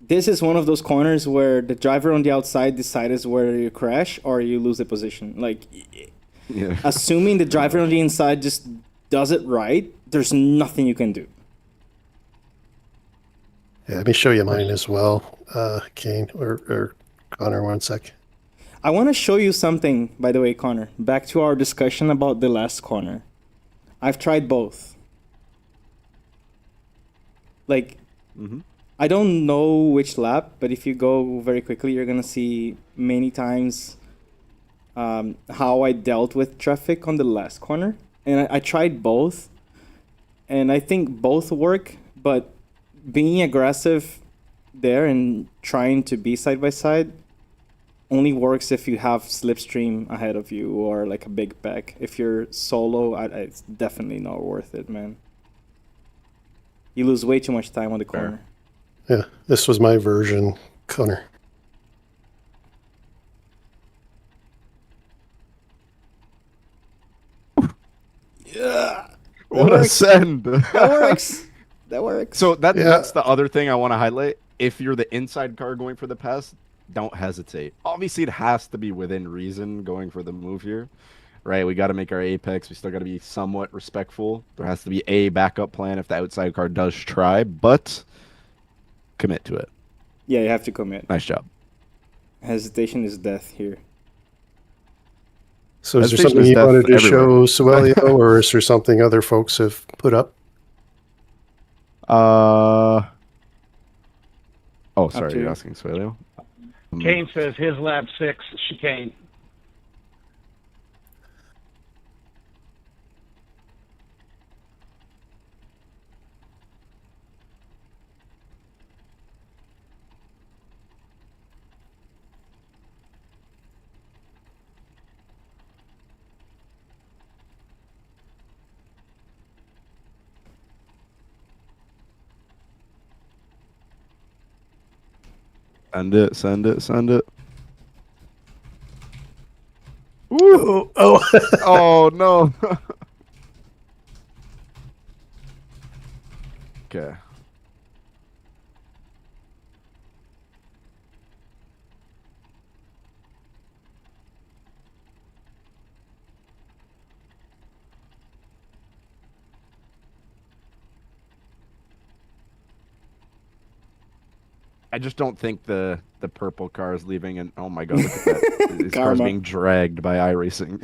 this is one of those corners where the driver on the outside decides whether you crash or you lose the position. Like, Yeah. assuming the driver on the inside just does it right, there's nothing you can do. Yeah, let me show you mine as well, Kane, or Connor, 1 sec. I want to show you something, by the way, Connor. Back to our discussion about the last corner. I've tried both. Like, I don't know which lap, but if you go very quickly, you're going to see many times how I dealt with traffic on the last corner. And I tried both. And I think both work, but being aggressive there and trying to be side by side only works if you have slipstream ahead of you or like a big pack. If you're solo, it's definitely not worth it, man. You lose way too much time on the corner. Yeah, this was my version, Connor. Yeah, What a send. that works. That works. So Yeah. that's the other thing I want to highlight. If you're the inside car going for the pass, don't hesitate. Obviously, it has to be within reason going for the move here, right? We got to make our apex. We still got to be somewhat respectful. There has to be a backup plan if the outside car does try, but commit to it. Yeah, you have to commit. Nice job. Hesitation is death here. So is there Hesitation something is you death wanted to everywhere. show Suelio, or is there something other folks have put up? Oh, sorry, to you're you. asking Suelio? Kane says his lap 6 chicane. Send it, send it, send it. Oh, oh. Oh no. Okay. I just don't think the purple car is leaving, and oh my god, look at that! This car's Karma. being dragged by iRacing.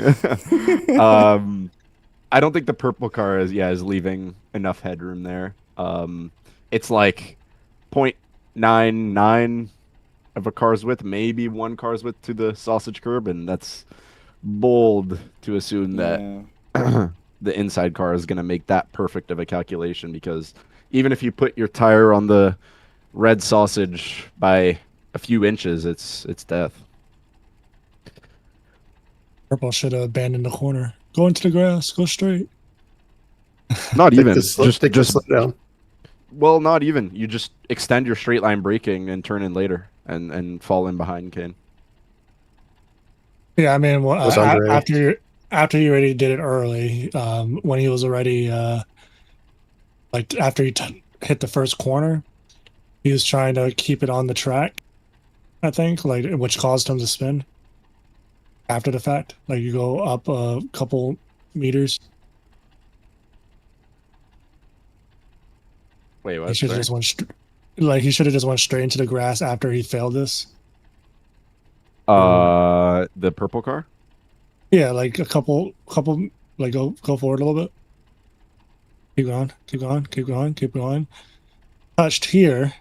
I don't think the purple car is leaving enough headroom there. It's like 0.99 of a car's width, maybe one car's width to the sausage curb, and that's bold to assume that Yeah. the inside car is going to make that perfect of a calculation, because even if you put your tire on the red sausage by a few inches, it's death. Purple should have abandoned the corner. Go into the grass. Go straight. Not even Just slow down. well, not even. You just extend your straight line braking and turn in later and fall in behind Kane. Yeah, I mean, well, Was Andre. after you already did it early, when he was already like after he hit the first corner, he was trying to keep it on the track. I think, like, which caused him to spin after the fact. Like, you go up a couple meters. Wait, He what? should have Sorry? just he should have just went straight into the grass after he failed this. The purple car? Yeah, like a couple, like go forward a little bit. Keep going, keep going, keep going, keep going. Touched here.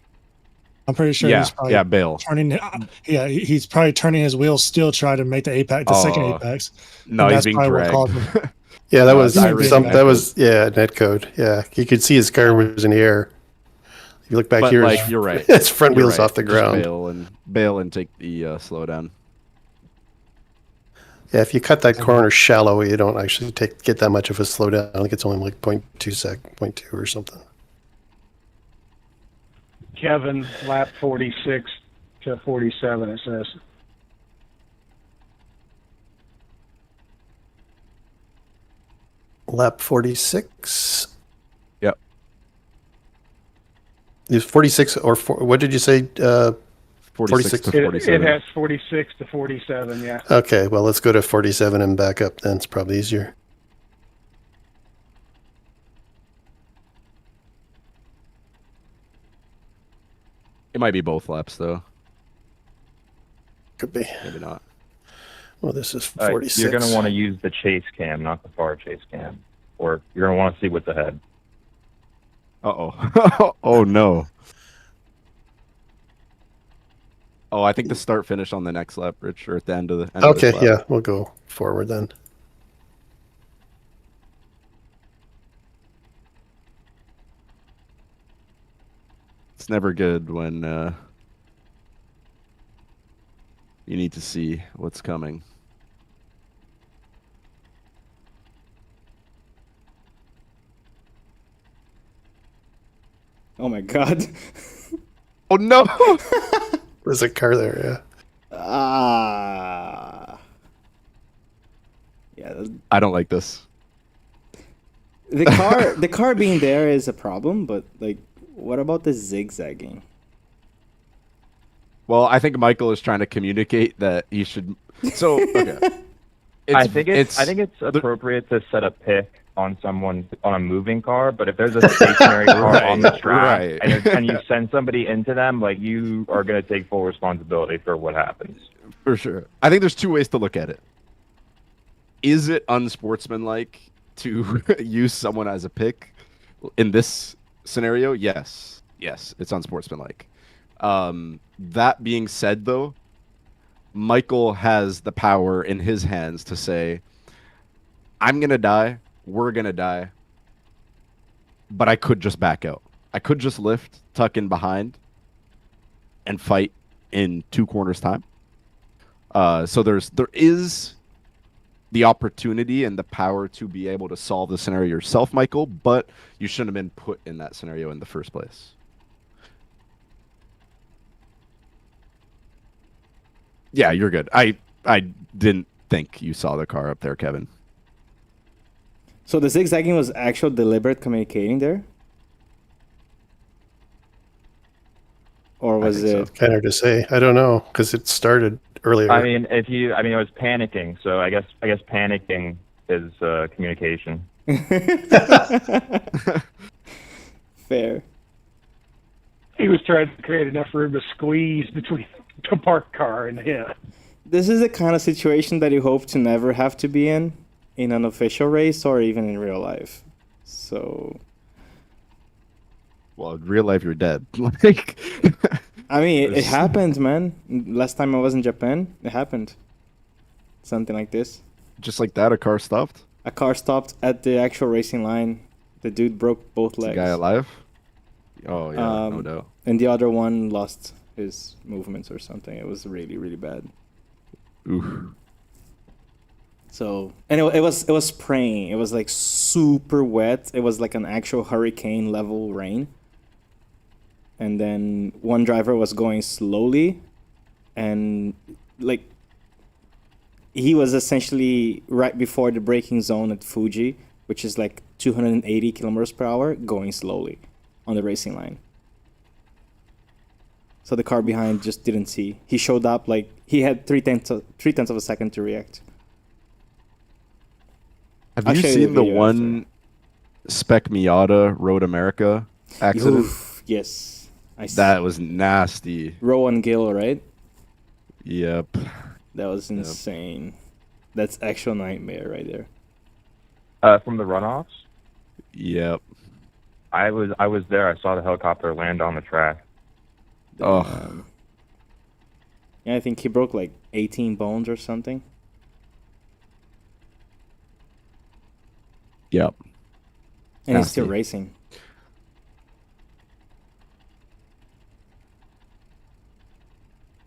I'm pretty sure Yeah, he's probably yeah, Bill. turning. Yeah, he's probably turning his wheels, still trying to make the apex, the second Oh, apex. No, And he's that's being probably what caused dragged. him. Yeah, that No, was it's iRacing some. netcode. That was netcode. Yeah, you could see his car was in the air. If you look back But here, like, you're right. his front You're wheels right. off the Just ground. bail and take the slowdown. Yeah, if you cut that corner shallow, you don't actually get that much of a slowdown. I think it's only like 0.2 or something. Kevin, lap 46 to 47, it says. Lap 46. Yep. Is 46 or what did you say? 46 to It 47. has 46 to 47, yeah. Okay, well, let's go to 47 and back up then. It's probably easier. It might be both laps, though. Could be. Maybe not. Well, this is All right, 46. you're going to want to use the chase cam, not the far chase cam. Or you're going to want to see what's ahead. Uh-oh. Oh, no. Oh, I think the start finish on the next lap, Rich, or at the end of the end of Okay, this lap. yeah, we'll go forward then. It's never good when you need to see what's coming. Oh my god. Oh, no! There's a car there, yeah. Yeah, I don't like this. the car being there is a problem, but like, what about the zigzagging? Well, I think Michael is trying to communicate that he should. So, okay. I think it's appropriate to set a pick on a moving car, but if there's a stationary car on the track right. and you send somebody into them, like, you are going to take full responsibility for what happens. For sure. I think there's two ways to look at it. Is it unsportsmanlike to use someone as a pick in this scenario? Yes. Yes, it's unsportsmanlike. That being said, though, Michael has the power in his hands to say, I'm going to die, we're going to die, but I could just back out. I could just lift, tuck in behind, and fight in 2 corners time. So there is the opportunity and the power to be able to solve the scenario yourself, Michael, but you shouldn't have been put in that scenario in the first place. Yeah, you're good. I didn't think you saw the car up there, Kevin. So the zigzagging was actual deliberate communicating there? Or was think so. it... Kind of to say. I don't know because it started earlier. I mean, it was panicking. So I guess panicking is communication. Fair. He was trying to create enough room to squeeze between the parked car and him. This is the kind of situation that you hope to never have to be in an official race or even in real life. So, Well, in real life, you're dead. Like, I mean, it happened, man. Last time I was in Japan, it happened. Something like this. just like that, a car stopped. A car stopped at the actual racing line. The dude broke both Is the legs. guy alive? Oh yeah, no doubt. And the other one lost his movements or something. It was really, really bad. Ooh. So, and it was spraying. It was like super wet. It was like an actual hurricane level rain. And then one driver was going slowly, and like he was essentially right before the braking zone at Fuji, which is like 280 kilometers per hour, going slowly on the racing line. So the car behind just didn't see. He showed up like he had three tenths of a second to react. Have I'll you show you seen the the video one Spec Miata Road America accident? Oof, yes. That was nasty. Rowan Gill, right? Yep. That was insane. That's actual nightmare right there. From the runoffs, Yep. I was there. I saw the helicopter land on the track. Oh. Yeah, I think he broke like 18 bones or something. Yep. And he's still Nasty. racing.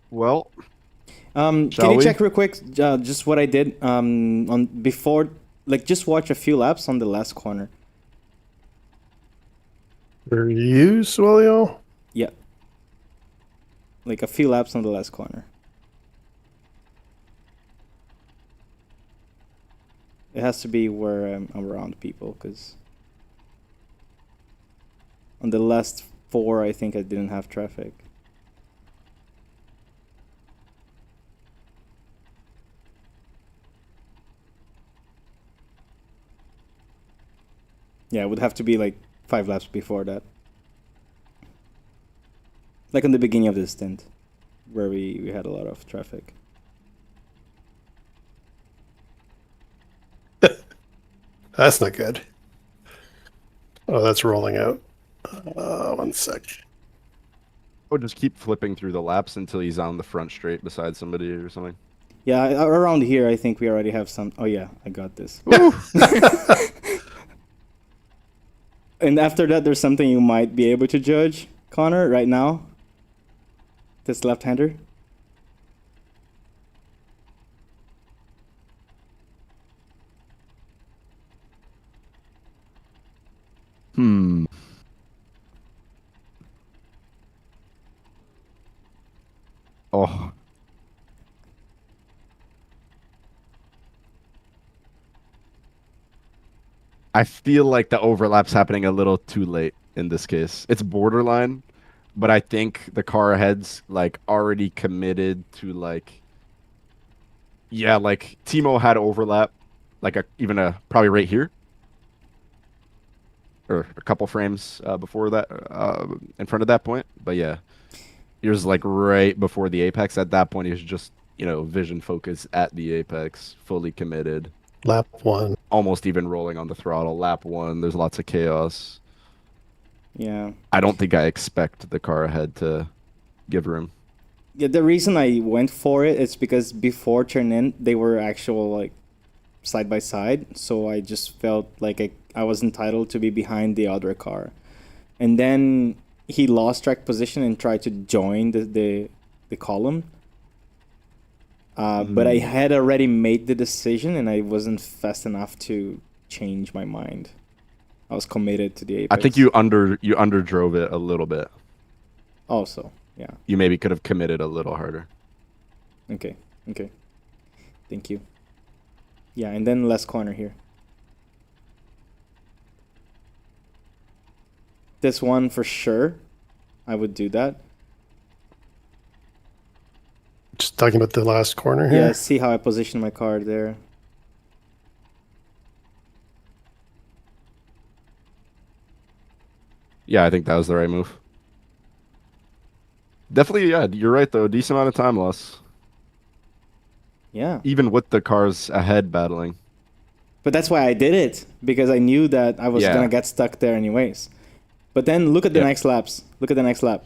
Well, Can Shall you we? check real quick just what I did on before, like just watch a few laps on the last corner. Were you, Swellio? Yeah. Like a few laps on the last corner. It has to be where I'm around people, because on the last 4, I think I didn't have traffic. Yeah, it would have to be like 5 laps before that. Like in the beginning of the stint, where we had a lot of traffic. That's not good. Oh, that's rolling out. 1 sec. or just keep flipping through the laps until he's on the front straight beside somebody or something. Yeah, around here, I think we already have some. Oh yeah, I got this. And after that, there's something you might be able to judge, Connor, right now. This left-hander. Hmm. Oh. I feel like the overlap's happening a little too late in this case. It's borderline, but I think the car ahead's like already committed to like, yeah, like Timo had overlap, like probably right here, or a couple frames before that, in front of that point. But yeah, he was like right before the apex. At that point, he was just vision focus at the apex, fully committed. Lap 1. Almost even rolling on the throttle. Lap 1, there's lots of chaos. Yeah. I don't think I expect the car ahead to give room. Yeah, the reason I went for it is because before turn in, they were actual like side by side. So I just felt like I was entitled to be behind the other car. And then he lost track position and tried to join the column. But I had already made the decision and I wasn't fast enough to change my mind. I was committed to the apex. I think you underdrove it a little bit. Also, yeah. You maybe could have committed a little harder. Okay. Okay. Thank you. Yeah, and then last corner here. This one for sure. I would do that. Just talking about the last corner here. Yeah, see how I position my car there. Yeah, I think that was the right move. Definitely, yeah, you're right, though. Decent amount of time loss. Yeah. Even with the cars ahead battling. But that's why I did it, because I knew that I was going to get stuck there anyways. But then look at the next laps. Look at the next lap.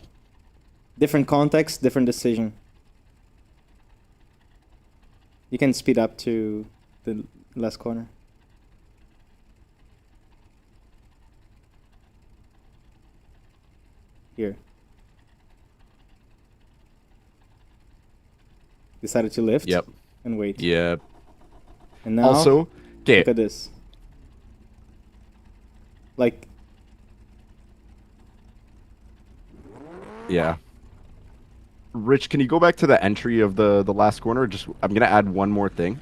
Different context, different decision. You can speed up to the last corner. Here. Decided to lift. Yep. And wait. Yep. And now, also, okay. look at this. Like, yeah. Rich, can you go back to the entry of the last corner? Just, I'm gonna add one more thing.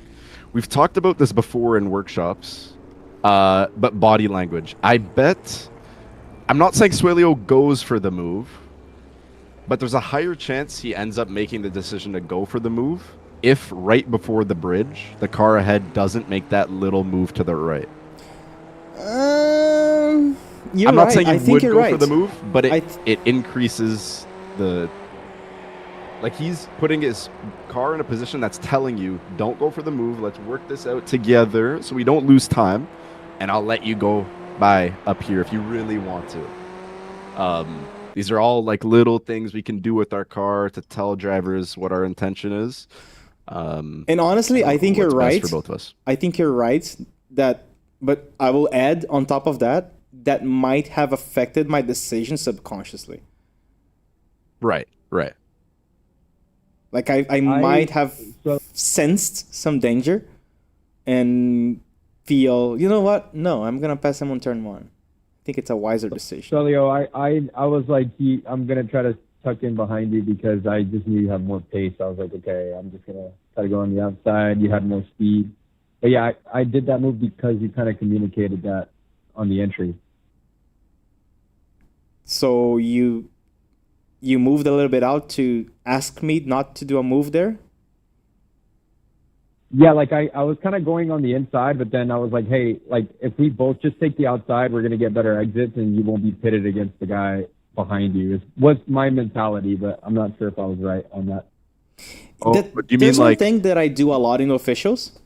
We've talked about this before in workshops, but body language. I bet. I'm not saying Suelio goes for the move, but there's a higher chance he ends up making the decision to go for the move if right before the bridge, the car ahead doesn't make that little move to the right. You're I'm not right. saying I he think would you're go right. for the move, but it increases the... Like, he's putting his car in a position that's telling you, don't go for the move, let's work this out together so we don't lose time, and I'll let you go by up here if you really want to. These are all like little things we can do with our car to tell drivers what our intention is. And honestly, I think you're right. For both of us. I think you're right that, but I will add on top of that, that might have affected my decision subconsciously. Right. Like I might have sensed some danger and feel, you know what? No, I'm gonna pass him on turn one. I think it's a wiser decision. Leo, I was like, I'm gonna try to tuck in behind you because I just knew you have more pace. I was like, okay, I'm just gonna try to go on the outside. You had more speed, but yeah, I did that move because you kind of communicated that on the entry. So you moved a little bit out to ask me not to do a move there? Yeah, like I was kind of going on the inside, but then I was like, hey, like if we both just take the outside, we're going to get better exits and you won't be pitted against the guy behind you. Was my mentality, but I'm not sure if I was right on that. But you there's mean one thing that I do a lot in officials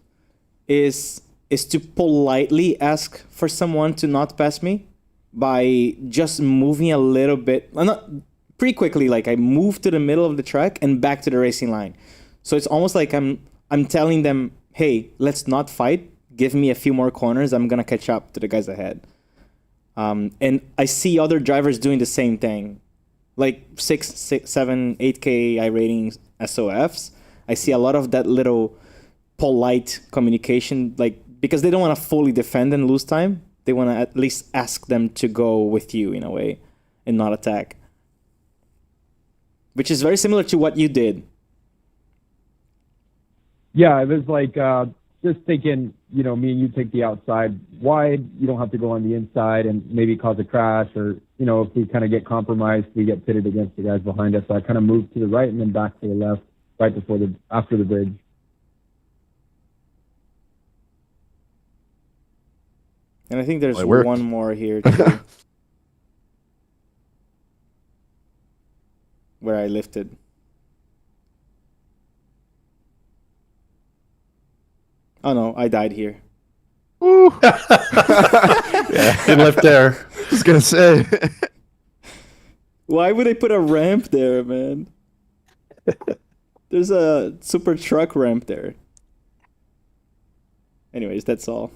is to politely ask for someone to not pass me by just moving a little bit. Not pretty quickly, like I move to the middle of the track and back to the racing line. So it's almost like I'm telling them, hey, let's not fight. Give me a few more corners. I'm going to catch up to the guys ahead. And I see other drivers doing the same thing. Like 6, 7, 8K iRating SOFs. I see a lot of that little polite communication, like because they don't want to fully defend and lose time. They want to at least ask them to go with you in a way and not attack. Which is very similar to what you did. Yeah, it was like just thinking, me and you take the outside wide. You don't have to go on the inside and maybe cause a crash or, if we kind of get compromised, we get pitted against the guys behind us. So I kind of moved to the right and then back to the left right after the bridge. And I think there's one more here too. Where I lifted. Oh no, I died here. Ooh. Yeah, didn't lift there. I was gonna say. Why would I put a ramp there, man? There's a super truck ramp there. Anyways, that's all.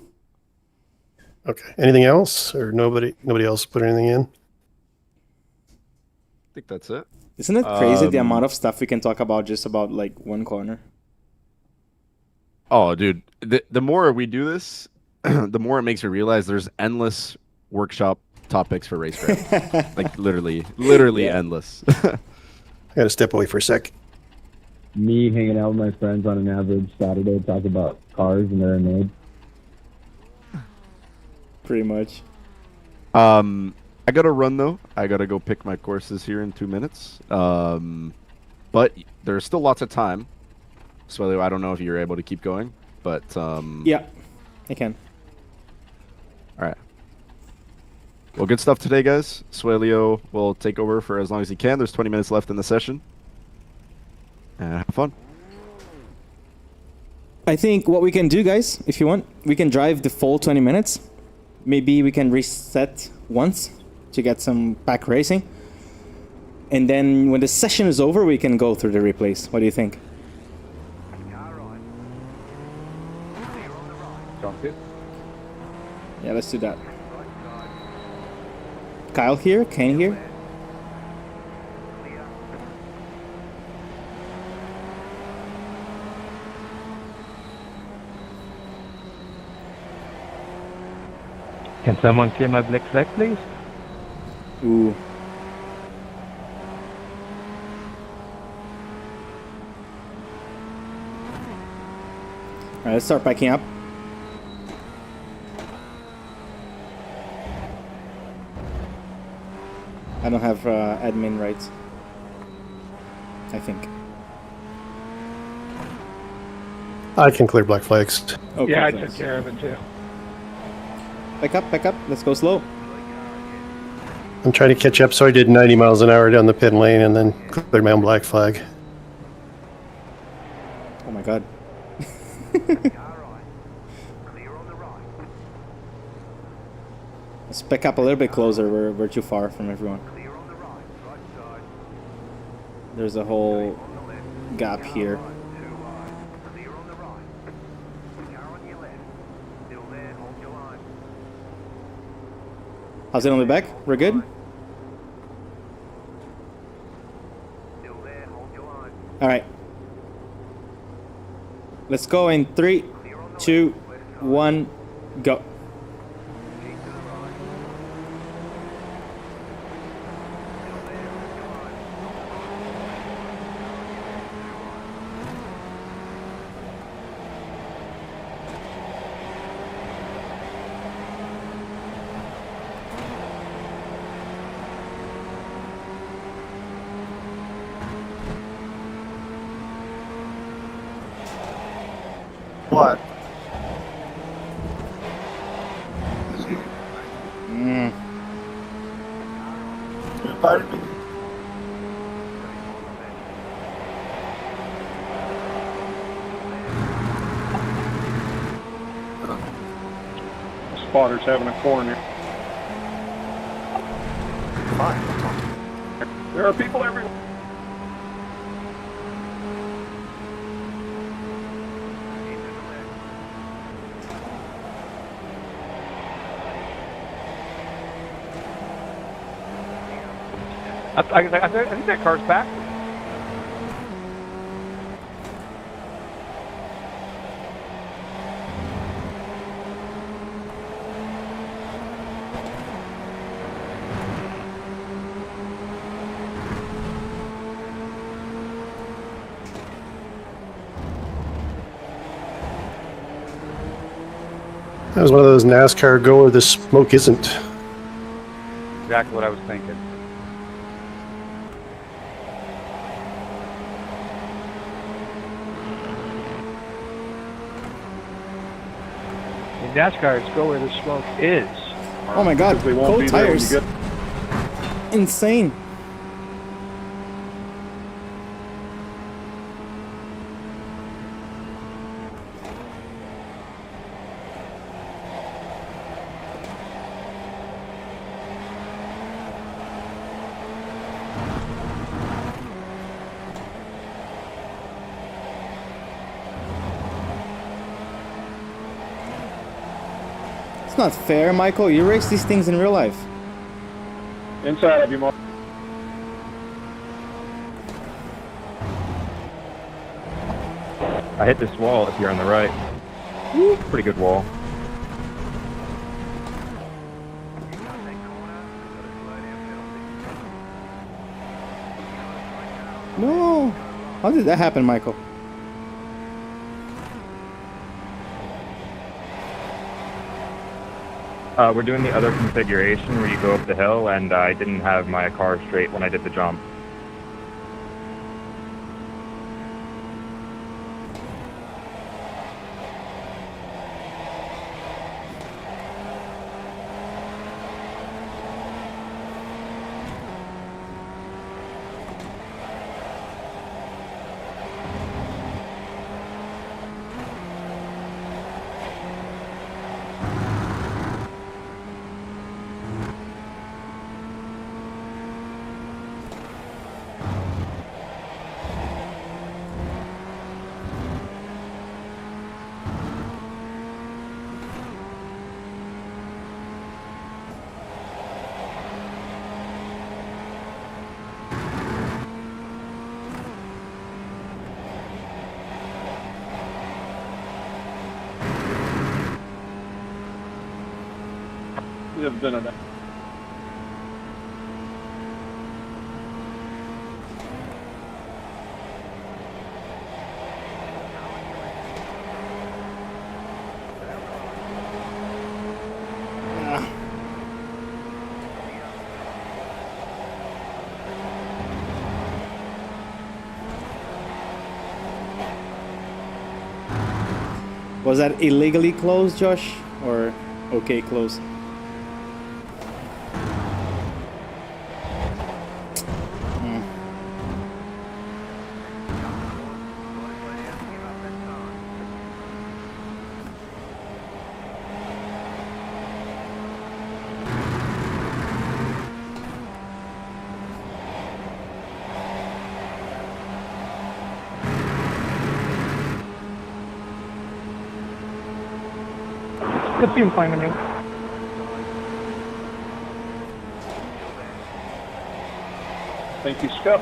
Okay. Anything else, or nobody else put anything in? I think that's it. Isn't it crazy the amount of stuff we can talk about just about like one corner? Oh, dude. The more we do this, the more it makes me realize there's endless workshop topics for Racecraft. Like literally endless. I gotta step away for a sec. me hanging out with my friends on an average Saturday, talk about cars and they're made. Pretty much. I gotta run though. I gotta go pick my courses here in 2 minutes. But there's still lots of time. So I don't know if you're able to keep going, but Yeah, I can. all right. Well, good stuff today, guys. Suelio will take over for as long as he can. There's 20 minutes left in the session. And have fun. I think what we can do, guys, if you want, we can drive the full 20 minutes. Maybe we can reset once to get some back racing. And then when the session is over, we can go through the replays. What do you think? Sounds good. Yeah, let's do that. Kyle here? Kane here? Can someone clear my black flag, please? Ooh. Alright, let's start backing up. I don't have admin rights. I think. I can clear black flags. Okay, Yeah, I thanks. took care of it too. Back up. Let's go slow. I'm trying to catch up, so I did 90 miles an hour down the pit lane and then cleared my own black flag. Oh my god. Let's back up a little bit closer. We're too far from everyone. There's a whole gap here. How's it on the back? We're good? Alright. Let's go in 3, 2, 1, go. What? Spotter's having a corner. There are people everywhere. I think that car's back. That was one of those NASCAR go where the smoke isn't. Exactly what I was thinking. In NASCAR, it's go where the smoke is. Oh my god, They won't cold be there when you tires. get- Insane. It's not fair, Michael. You race these things in real life. Inside of you, Mark. I hit this wall if you're on the right. Pretty good wall. No. How did that happen, Michael? We're doing the other configuration where you go up the hill, and I didn't have my car straight when I did the jump. We have done it. Was that illegally closed, Josh? Or okay closed? It seemed fine to me. Thank you, Scott.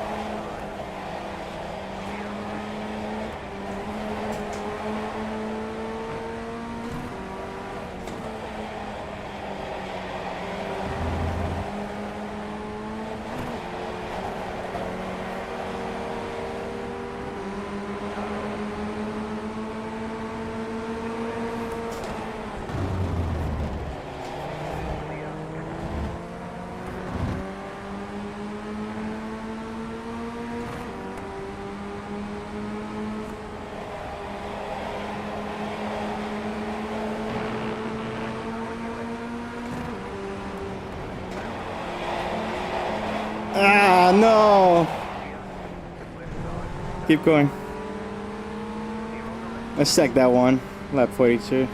Ah, no! Keep going. Let's check that one. Lap 42.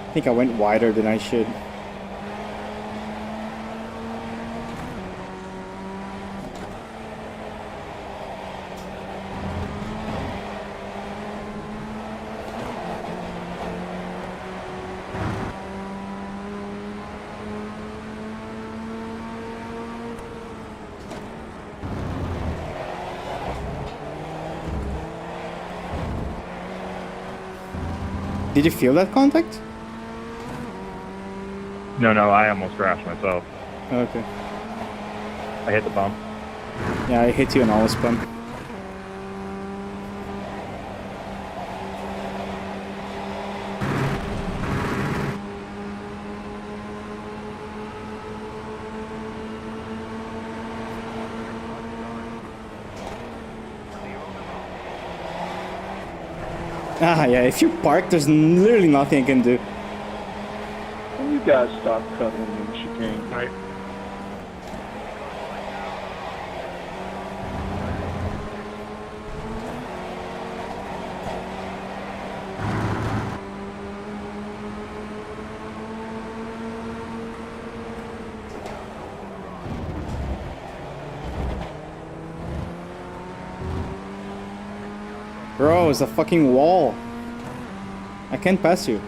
I think I went wider than I should. Did you feel that contact? No, I almost crashed myself. Okay. I hit the bump. Yeah, I hit you and all spun. Ah, yeah, if you park, there's literally nothing I can do. Can you guys stop cutting in the chicane? Right. Bro, it's a fucking wall. I can't pass you.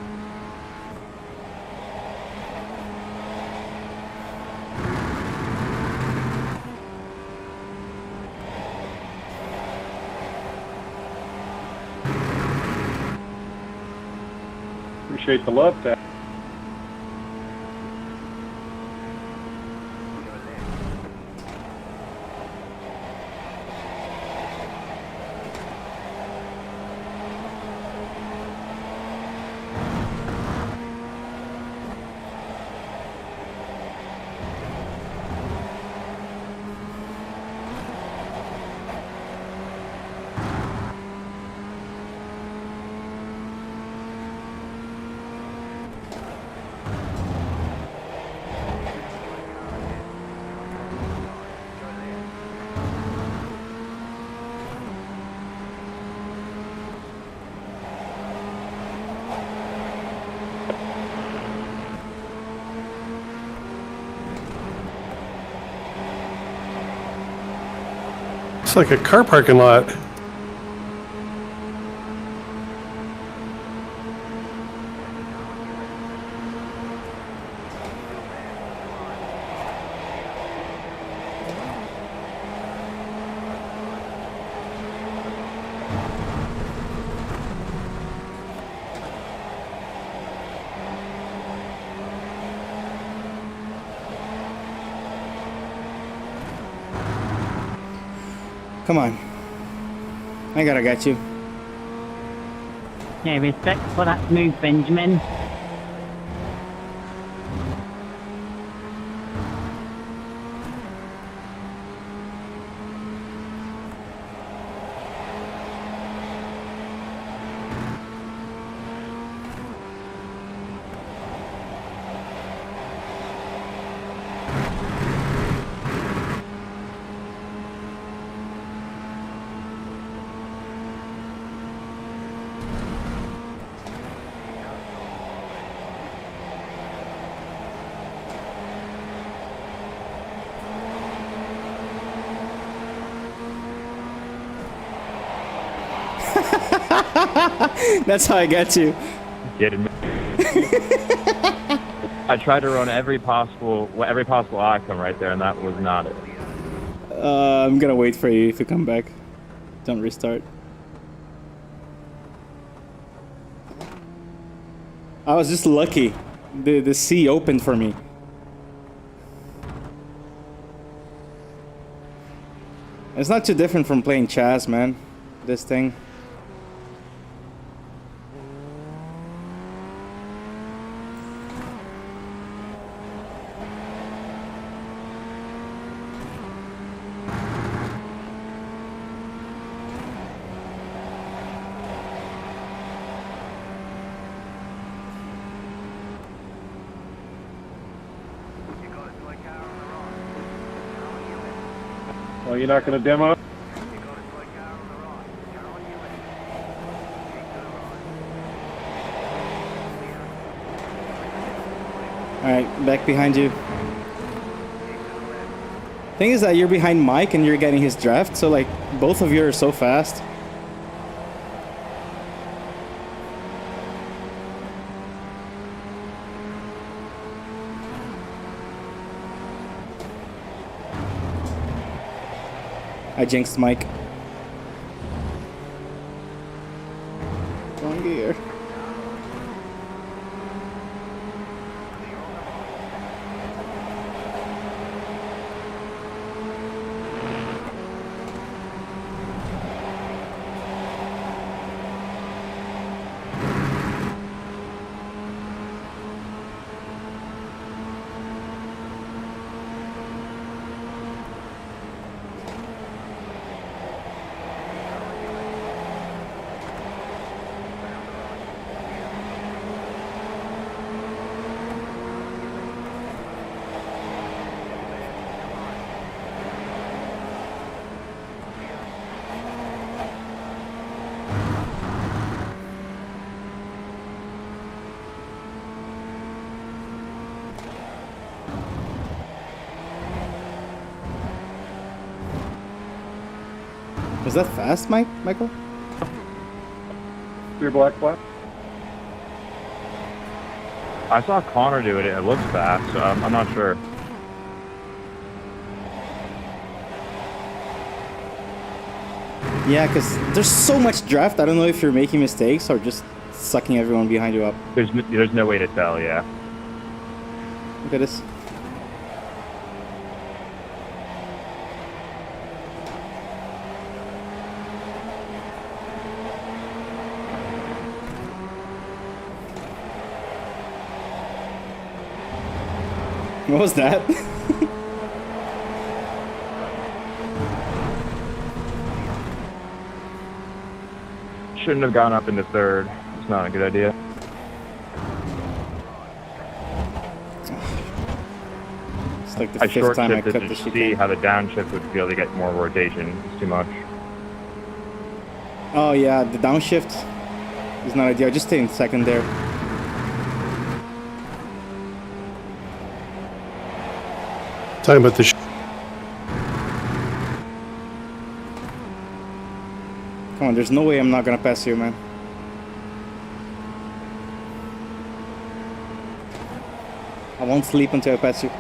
Appreciate the love, Tap. like a car parking lot. Come on. I gotta get you. Yeah, respect for that move, Benjamin. That's how I get you. Kidding me? I tried to run every possible outcome right there, and that was not it. I'm gonna wait for you if you come back. Don't restart. I was just lucky. The sea opened for me. It's not too different from playing chess, man. This thing. Well, you're not going to demo? Alright, back behind you. Thing is that you're behind Mike and you're getting his draft, so like both of you are so fast. I jinxed Mike. Wrong gear. Was that fast, Michael? Your black flag? I saw Connor do it. It looks fast, so I'm not sure. Yeah, because there's so much draft. I don't know if you're making mistakes or just sucking everyone behind you up. There's no way to tell, yeah. Look at this. What was that? Shouldn't have gone up into third. It's not a good idea. It's like the fifth time I cut the shifted to see how the downshift would feel to get more rotation. It's too much. Oh yeah, the downshift is not ideal. Just stay in second there. Talking about the Come on, there's no way I'm not gonna pass you, man. I won't sleep until I pass you.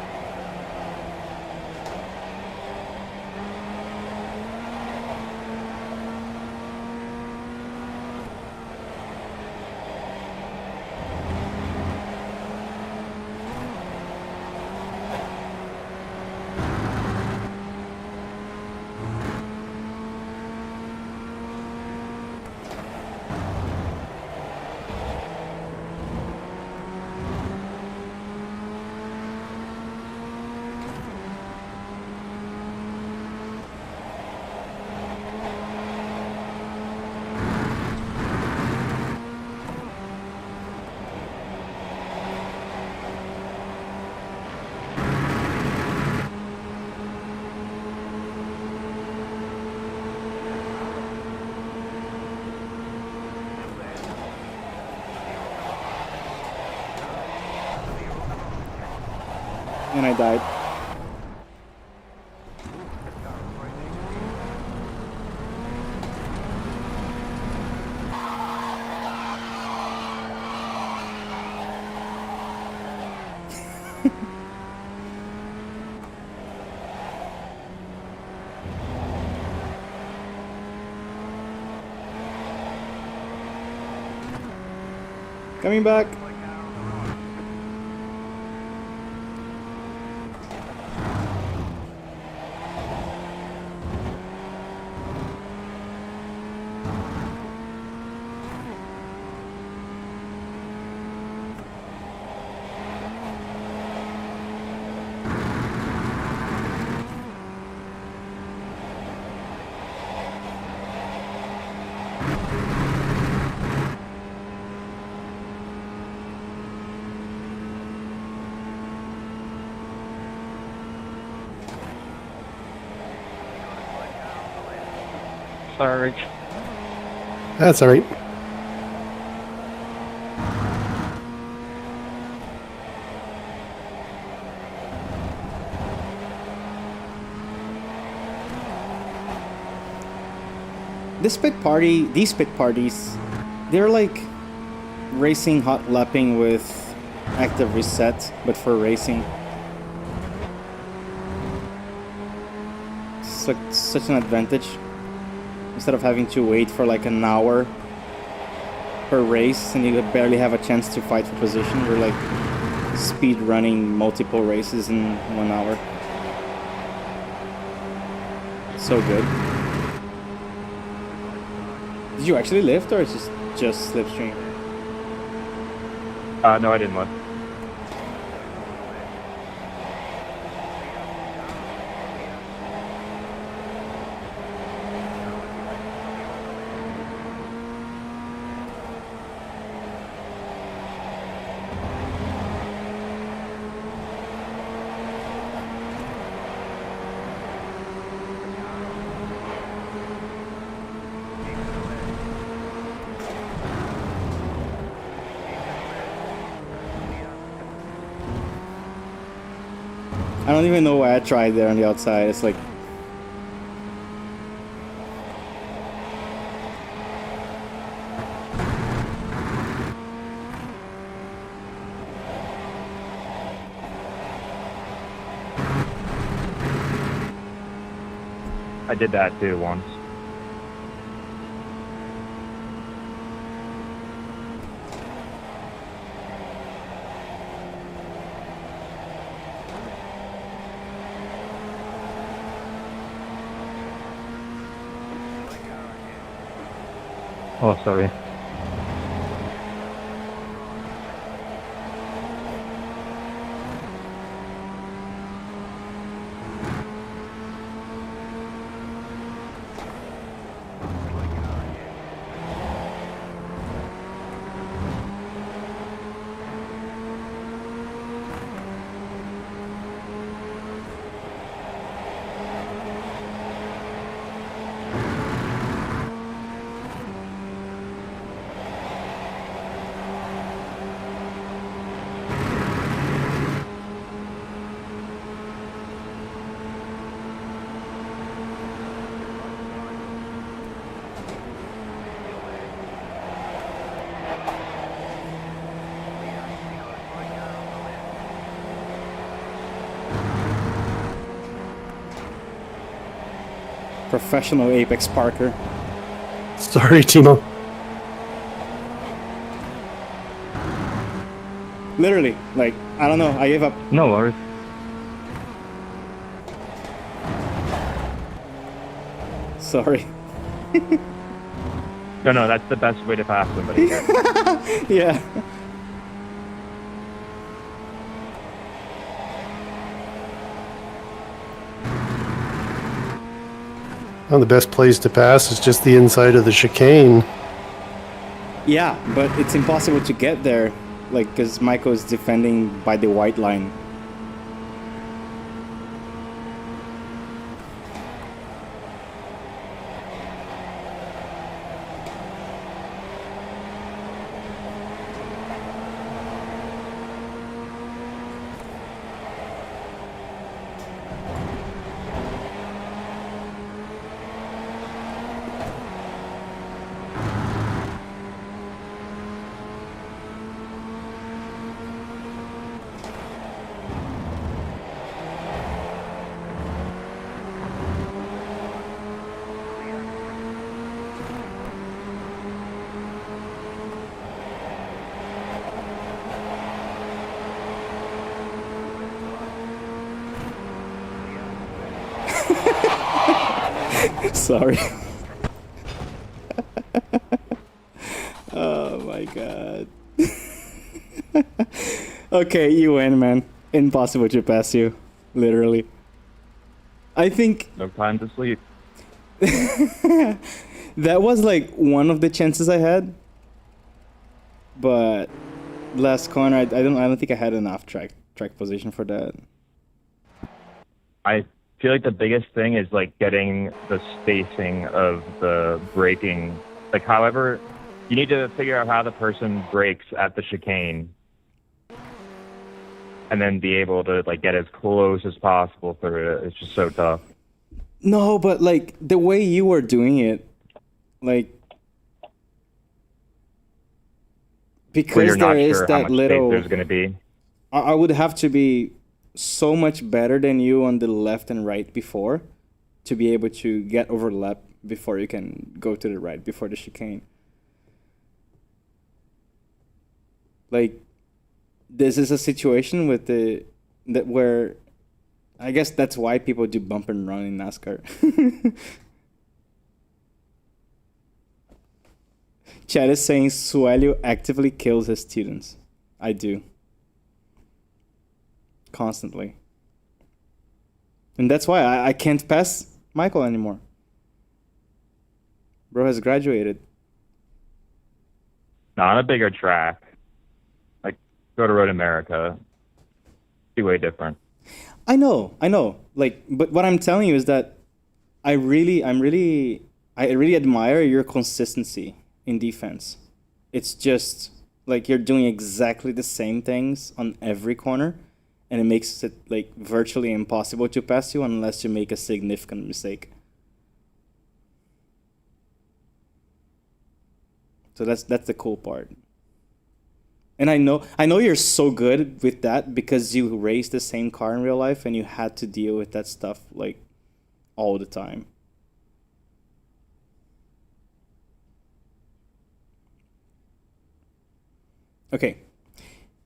And I died. Coming back. Sorry. That's all right. These pit parties, they're like racing hot lapping with active reset, but for racing. It's like such an advantage. Instead of having to wait for like an hour per race and you barely have a chance to fight for position, we're like speed running multiple races in 1 hour. So good. Did you actually lift, or is it just slipstream? No, I didn't look. I don't even know why I tried there on the outside. It's like... I did that too once. Oh, sorry. Professional Apex Parker. Sorry, Timo. Literally, like, I don't know, I gave up. No worries. Sorry. No, that's the best way to pass somebody. Yeah. Well, the best place to pass is just the inside of the chicane. Yeah, but it's impossible to get there, like, because Michael is defending by the white line. Sorry. Oh my god. Okay, you win, man. Impossible to pass you. Literally. I think No time to sleep. that was like one of the chances I had. But last corner, I don't think I had enough track position for that. I feel like the biggest thing is like getting the spacing of the braking. Like, however, you need to figure out how the person brakes at the chicane, and then be able to like get as close as possible through it. It's just so tough. No, but like the way you were doing it, like Where because you're not there is sure how that much little. space there's going to be. I would have to be so much better than you on the left and right before to be able to get overlap before you can go to the right before the chicane. Like, this is a situation with that where I guess that's why people do bump and run in NASCAR. Chad is saying Suelio actively kills his students. I do. Constantly. And that's why I can't pass Michael anymore. Bro has graduated. No, on a bigger track, like go to Road America, be way different. I know. Like, but what I'm telling you is that I really admire your consistency in defense. It's just like you're doing exactly the same things on every corner, and it makes it like virtually impossible to pass you unless you make a significant mistake. So that's the cool part. And I know you're so good with that because you race the same car in real life and you had to deal with that stuff like all the time. Okay.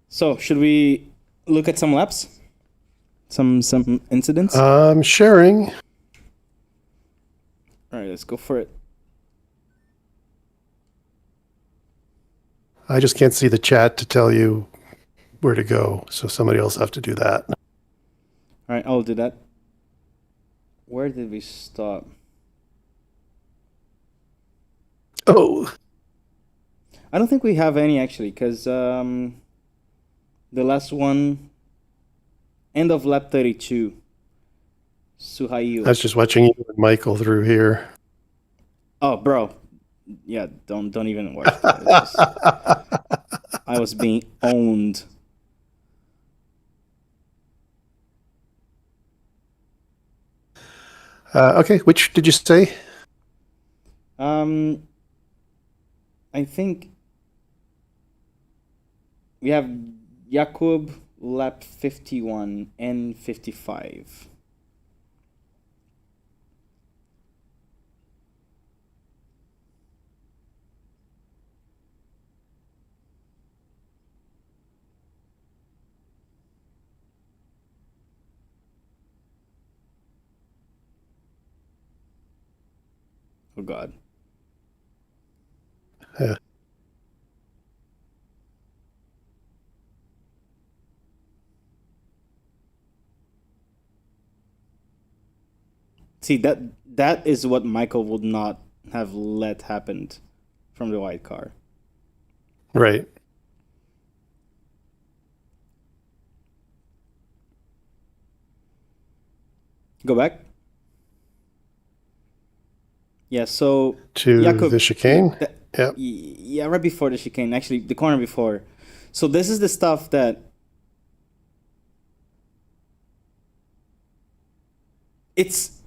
So, should we look at some laps? Some incidents? Sharing. All right, let's go for it. I just can't see the chat to tell you where to go, so somebody else have to do that. All right, I'll do that. Where did we stop? Oh, I don't think we have any actually, because the last one, end of lap 32. Suhail. I was just watching you and Michael through here. Oh, bro. Yeah, don't even watch that. I was being owned. Okay, which did you say? I think we have Jakub lap 51 and 55. Oh God. Yeah. See, that is what Michael would not have let happen from the white car. Right. Go back. Yeah, so To Jakub, the chicane. Yep. yeah, right before the chicane, actually the corner before. So this is the stuff that it's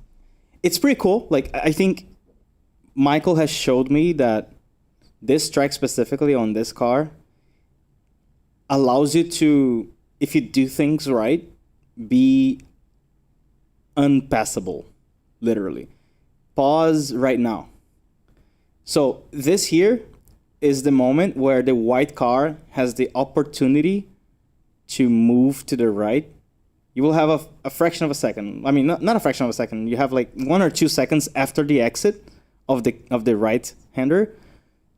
pretty cool. Like I think Michael has showed me that this track specifically on this car allows you to, if you do things right, be unpassable, literally. Pause right now. So this here is the moment where the white car has the opportunity to move to the right. You will have a fraction of a second. I mean, not a fraction of a second. You have like 1 or 2 seconds after the exit of the right-hander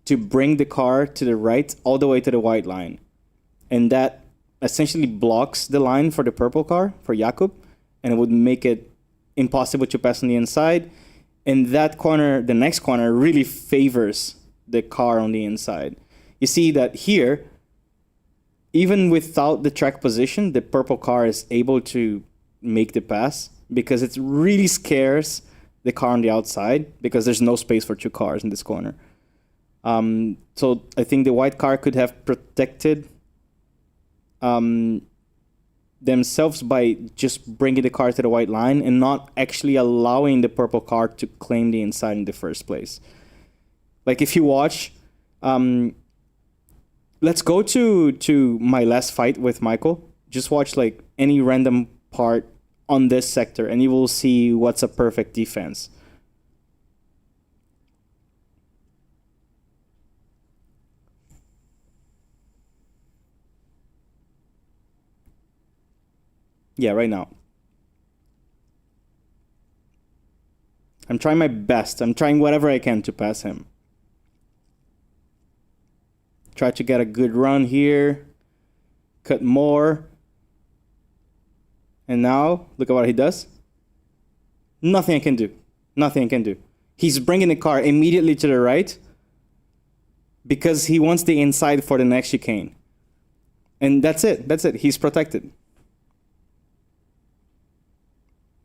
to bring the car to the right all the way to the white line. And that essentially blocks the line for the purple car, for Jakub, and it would make it impossible to pass on the inside. And that corner, the next corner, really favors the car on the inside. You see that here, even without the track position, the purple car is able to make the pass because it really scares the car on the outside because there's no space for 2 cars in this corner. So I think the white car could have protected themselves by just bringing the car to the white line and not actually allowing the purple car to claim the inside in the first place. Like if you watch, let's go to my last fight with Michael. Just watch like any random part on this sector and you will see what's a perfect defense. Yeah, right now. I'm trying my best. I'm trying whatever I can to pass him. Try to get a good run here. Cut more. And now, look at what he does. Nothing I can do. Nothing I can do. He's bringing the car immediately to the right because he wants the inside for the next chicane. And that's it. That's it. He's protected.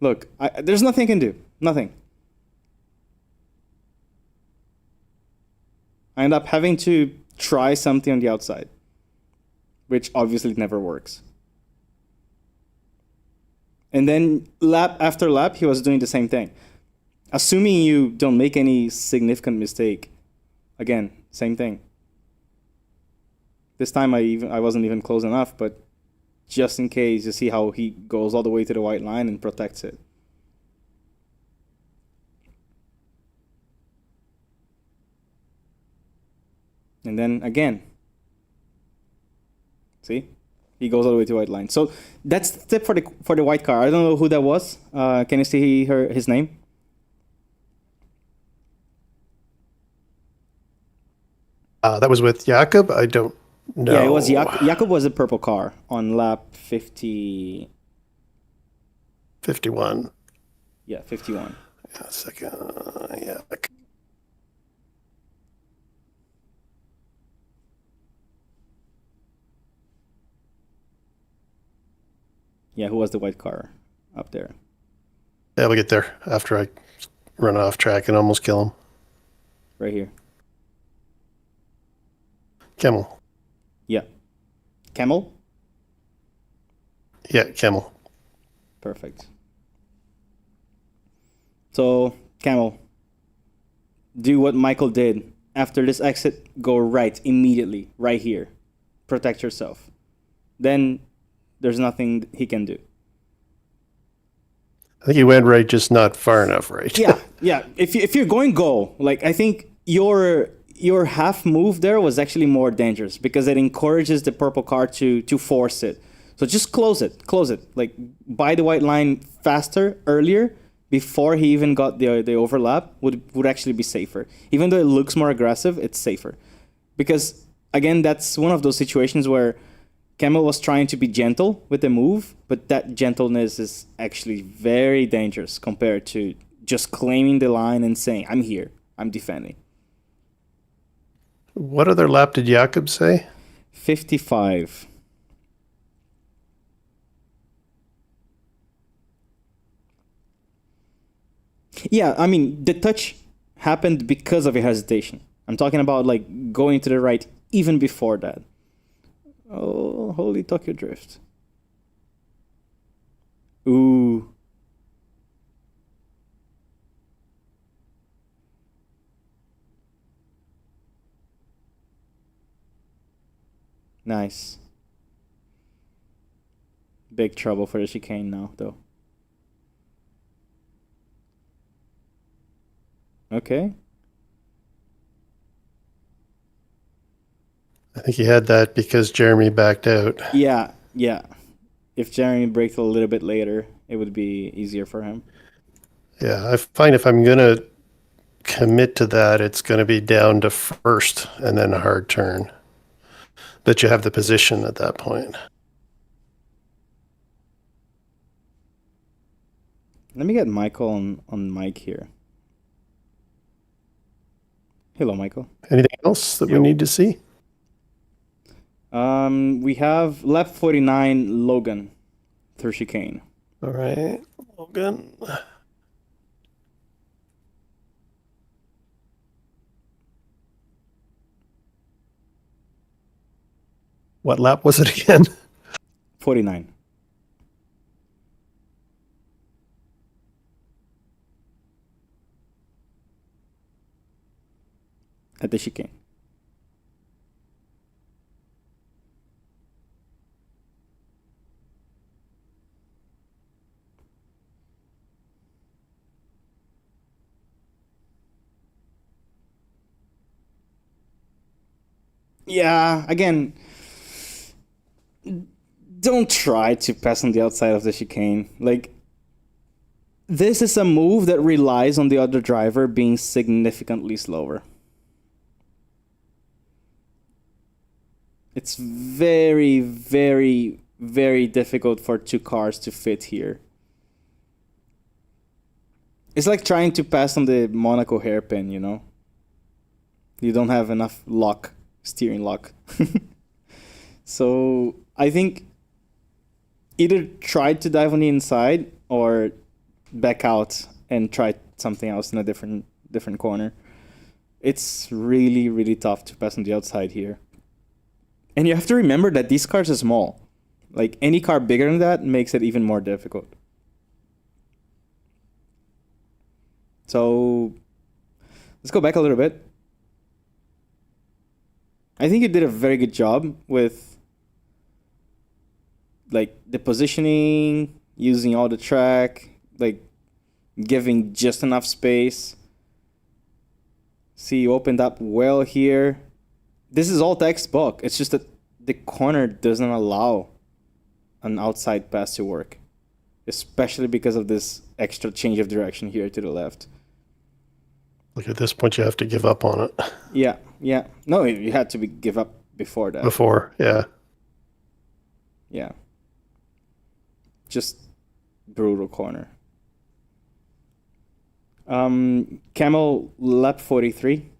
Look, there's nothing I can do. Nothing. I end up having to try something on the outside, which obviously never works. And then lap after lap, he was doing the same thing. Assuming you don't make any significant mistake, again, same thing. This time I wasn't even close enough, but just in case, you see how he goes all the way to the white line and protects it. And then again, see, he goes all the way to white line. So that's the tip for the white car. I don't know who that was. Can you see his name? That was with Jakub. I don't know. Yeah, it was Jakub was the purple car on lap 50. 51. Yeah, 51. Yeah, a second. Yeah. Yeah, who was the white car up there? Yeah, we'll get there after I run off track and almost kill him. Right here. Camel. Yeah. Camel? Yeah, Camel. Perfect. So, Camel, do what Michael did. After this exit, go right immediately, right here. Protect yourself. Then there's nothing he can do. I think he went right, just not far enough right. Yeah. If you're going go, like I think your half move there was actually more dangerous because it encourages the purple car to force it. So just close it. Like by the white line faster, earlier, before he even got the overlap would actually be safer. Even though it looks more aggressive, it's safer. Because, again, that's one of those situations where Camel was trying to be gentle with the move, but that gentleness is actually very dangerous compared to just claiming the line and saying, I'm here, I'm defending. What other lap did Jakob say? 55. Yeah, I mean, the touch happened because of a hesitation. I'm talking about like going to the right even before that. Oh, holy Tokyo Drift. Ooh. Nice. Big trouble for the chicane now, though. Okay. I think he had that because Jeremy backed out. Yeah, yeah. If Jeremy braked a little bit later, it would be easier for him. Yeah, I find if I'm going to commit to that, it's going to be down to first and then a hard turn. That you have the position at that point. Let me get Michael on mic here. Hello, Michael. Anything else that we need to see? We have lap 49, Logan, through chicane. All right, Logan. What lap was it again? 49. At the chicane. Yeah, again, don't try to pass on the outside of the chicane. Like, this is a move that relies on the other driver being significantly slower. It's very, very, very difficult for two cars to fit here. It's like trying to pass on the Monaco hairpin, you know? You don't have enough lock, steering lock. So I think either try to dive on the inside or back out and try something else in a different corner. It's really, really tough to pass on the outside here. And you have to remember that these cars are small. Like, any car bigger than that makes it even more difficult. So let's go back a little bit. I think you did a very good job with like the positioning, using all the track, like giving just enough space. See, you opened up well here. This is all textbook. It's just that the corner doesn't allow an outside pass to work, especially because of this extra change of direction here to the left. Like at this point, you have to give up on it. Yeah, yeah. No, you had to give up before that. Before, yeah. Yeah. Just brutal corner. Camel lap 43.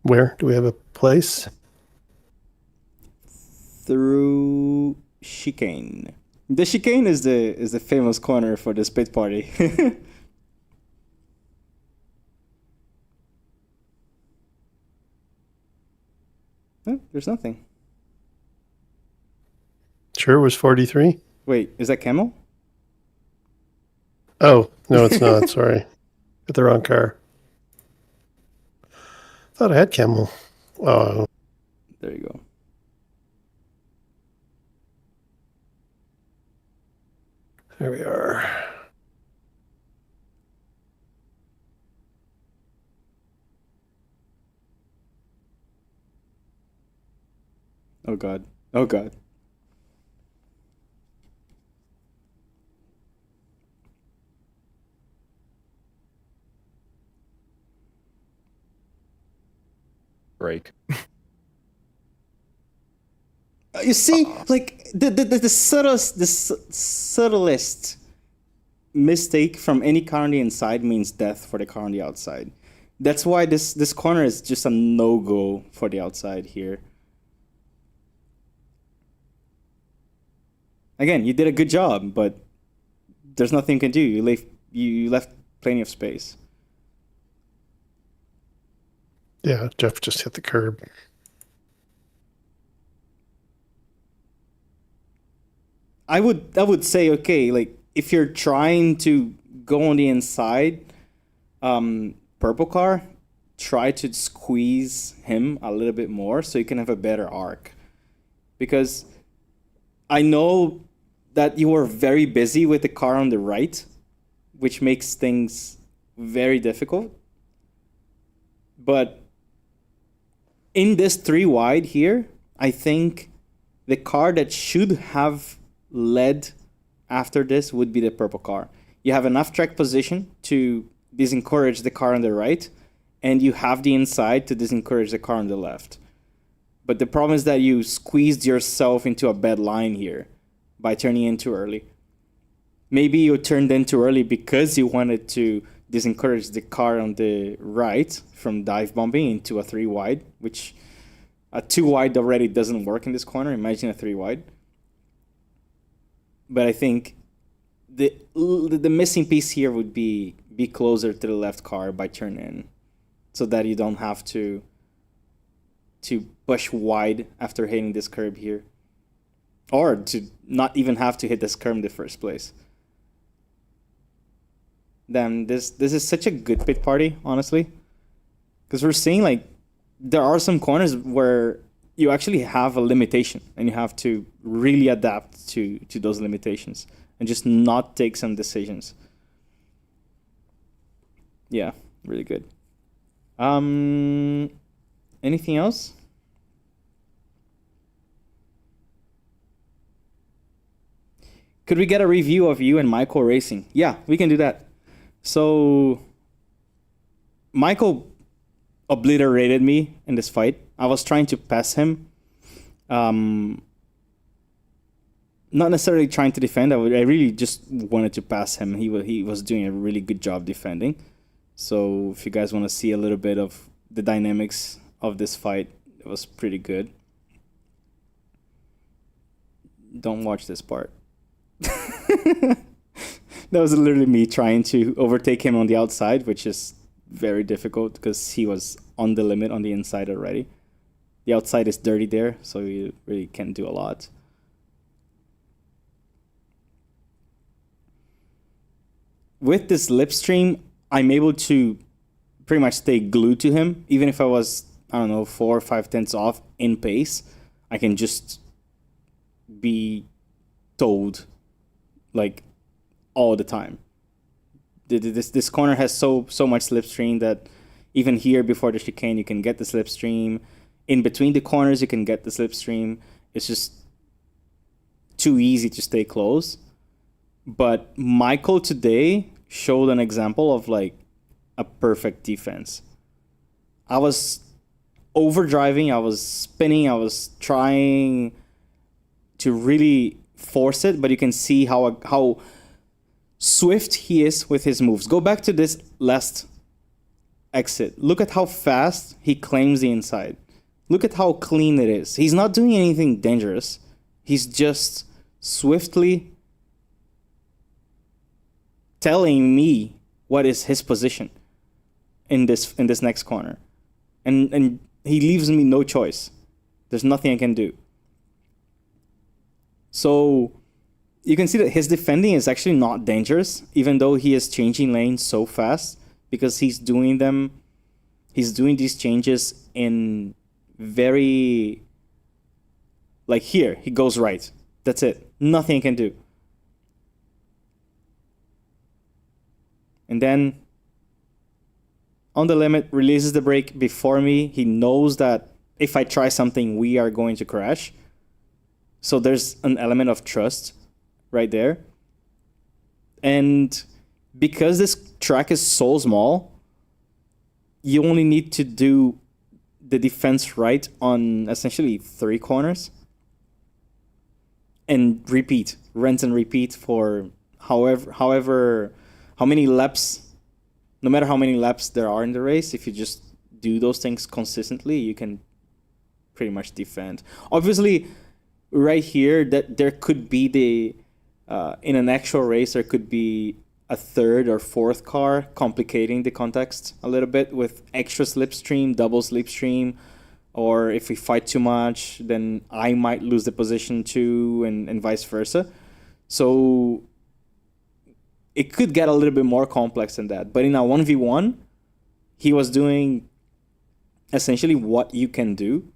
Where? Do we have a place? Through chicane. The chicane is the famous corner for the spit party. Oh, there's nothing. Sure, it was 43. Wait, is that Camel? Oh, no, it's not. Sorry. Got the wrong car. Thought I had Camel. Oh. There you go. There we are. Oh god. Oh god. Break. You see, like the subtlest mistake from any car on the inside means death for the car on the outside. That's why this corner is just a no-go for the outside here. Again, you did a good job, but there's nothing you can do. You left plenty of space. Yeah, Jeff just hit the curb. I would say, okay, like if you're trying to go on the inside, purple car, try to squeeze him a little bit more so you can have a better arc. Because I know that you were very busy with the car on the right, which makes things very difficult. But in this 3 wide here, I think the car that should have led after this would be the purple car. You have enough track position to disencourage the car on the right, and you have the inside to disencourage the car on the left. But the problem is that you squeezed yourself into a bad line here by turning in too early. Maybe you turned in too early because you wanted to disencourage the car on the right from dive bombing into a 3 wide, which a 2 wide already doesn't work in this corner. Imagine a 3 wide. But I think the missing piece here would be closer to the left car by turn in, so that you don't have to push wide after hitting this curb here, or to not even have to hit this curb in the first place. Then this is such a good pit party, honestly, because we're seeing like there are some corners where you actually have a limitation and you have to really adapt to those limitations and just not take some decisions. Yeah, really good. Anything else? Could we get a review of you and Michael racing? Yeah, we can do that. So Michael obliterated me in this fight. I was trying to pass him. Not necessarily trying to defend. I really just wanted to pass him. He was doing a really good job defending. So if you guys want to see a little bit of the dynamics of this fight, it was pretty good. Don't watch this part. That was literally me trying to overtake him on the outside, which is very difficult because he was on the limit on the inside already. The outside is dirty there, so you really can't do a lot. With this slipstream, I'm able to pretty much stay glued to him. Even if I was, 4 or 5 tenths off in pace, I can just be towed like all the time. This corner has so much slipstream that even here before the chicane you can get the slipstream. In between the corners you can get the slipstream. It's just too easy to stay close. But Michael today showed an example of like a perfect defense. I was overdriving, I was spinning, I was trying to really force it, but you can see how swift he is with his moves. Go back to this last exit. Look at how fast he claims the inside. Look at how clean it is. He's not doing anything dangerous. He's just swiftly telling me what is his position in this next corner. And he leaves me no choice. There's nothing I can do. So you can see that his defending is actually not dangerous, even though he is changing lanes so fast, because he's doing these changes in very, like here, he goes right. That's it. Nothing he can do. And then on the limit, releases the brake before me. He knows that if I try something, we are going to crash. So there's an element of trust right there. And because this track is so small, you only need to do the defense right on essentially 3 corners and repeat, rinse and repeat for how many laps, no matter how many laps there are in the race. If you just do those things consistently, you can pretty much defend. Obviously, right here, that there could be in an actual race, there could be a third or fourth car, complicating the context a little bit with extra slipstream, double slipstream, or if we fight too much, then I might lose the position too, and vice versa. So it could get a little bit more complex than that. But in a 1v1, he was doing essentially what you can do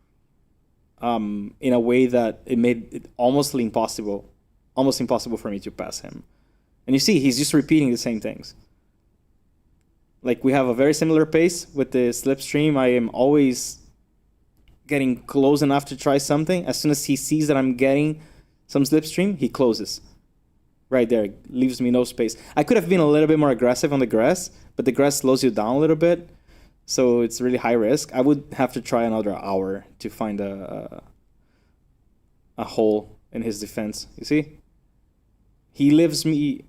in a way that it made it almost impossible for me to pass him. And you see, he's just repeating the same things. Like, we have a very similar pace with the slipstream. I am always getting close enough to try something. As soon as he sees that I'm getting some slipstream, he closes. Right there, leaves me no space. I could have been a little bit more aggressive on the grass, but the grass slows you down a little bit, so it's really high risk. I would have to try another hour to find a hole in his defense. You see? He leaves me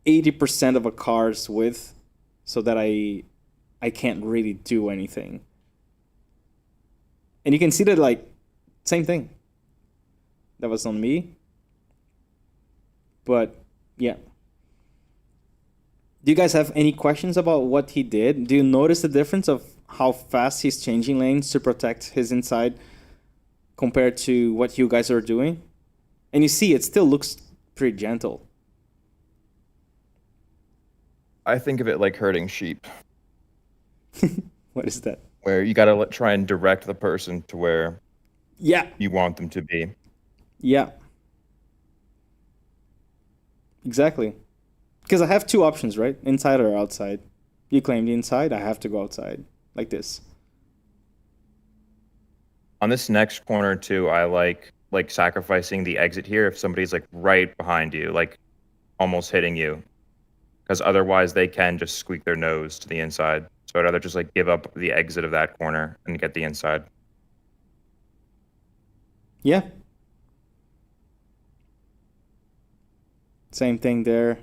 80% of a car's width so that I can't really do anything. And you can see that, like, same thing. That was on me. But yeah. Do you guys have any questions about what he did? Do you notice the difference of how fast he's changing lanes to protect his inside compared to what you guys are doing? And you see, it still looks pretty gentle. I think of it like herding sheep, What is that? where you gotta try and direct the person to where you want them to be. Yeah. Exactly. Because I have 2 options, right? Inside or outside. You claim the inside, I have to go outside. Like this. On this next corner too, I like sacrificing the exit here if somebody's like right behind you, like almost hitting you, because otherwise they can just squeak their nose to the inside. So I'd rather just like give up the exit of that corner and get the inside. Yeah. Same thing there.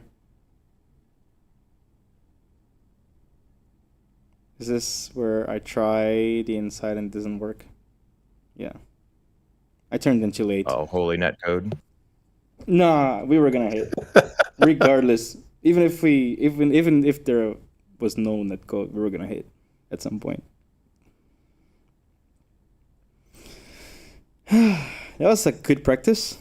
Is this where I try the inside and it doesn't work? Yeah. I turned in too late. Oh, holy net code. Nah, we were gonna hit. Regardless. Even if there was no net code, we were gonna hit at some point. That was a good practice.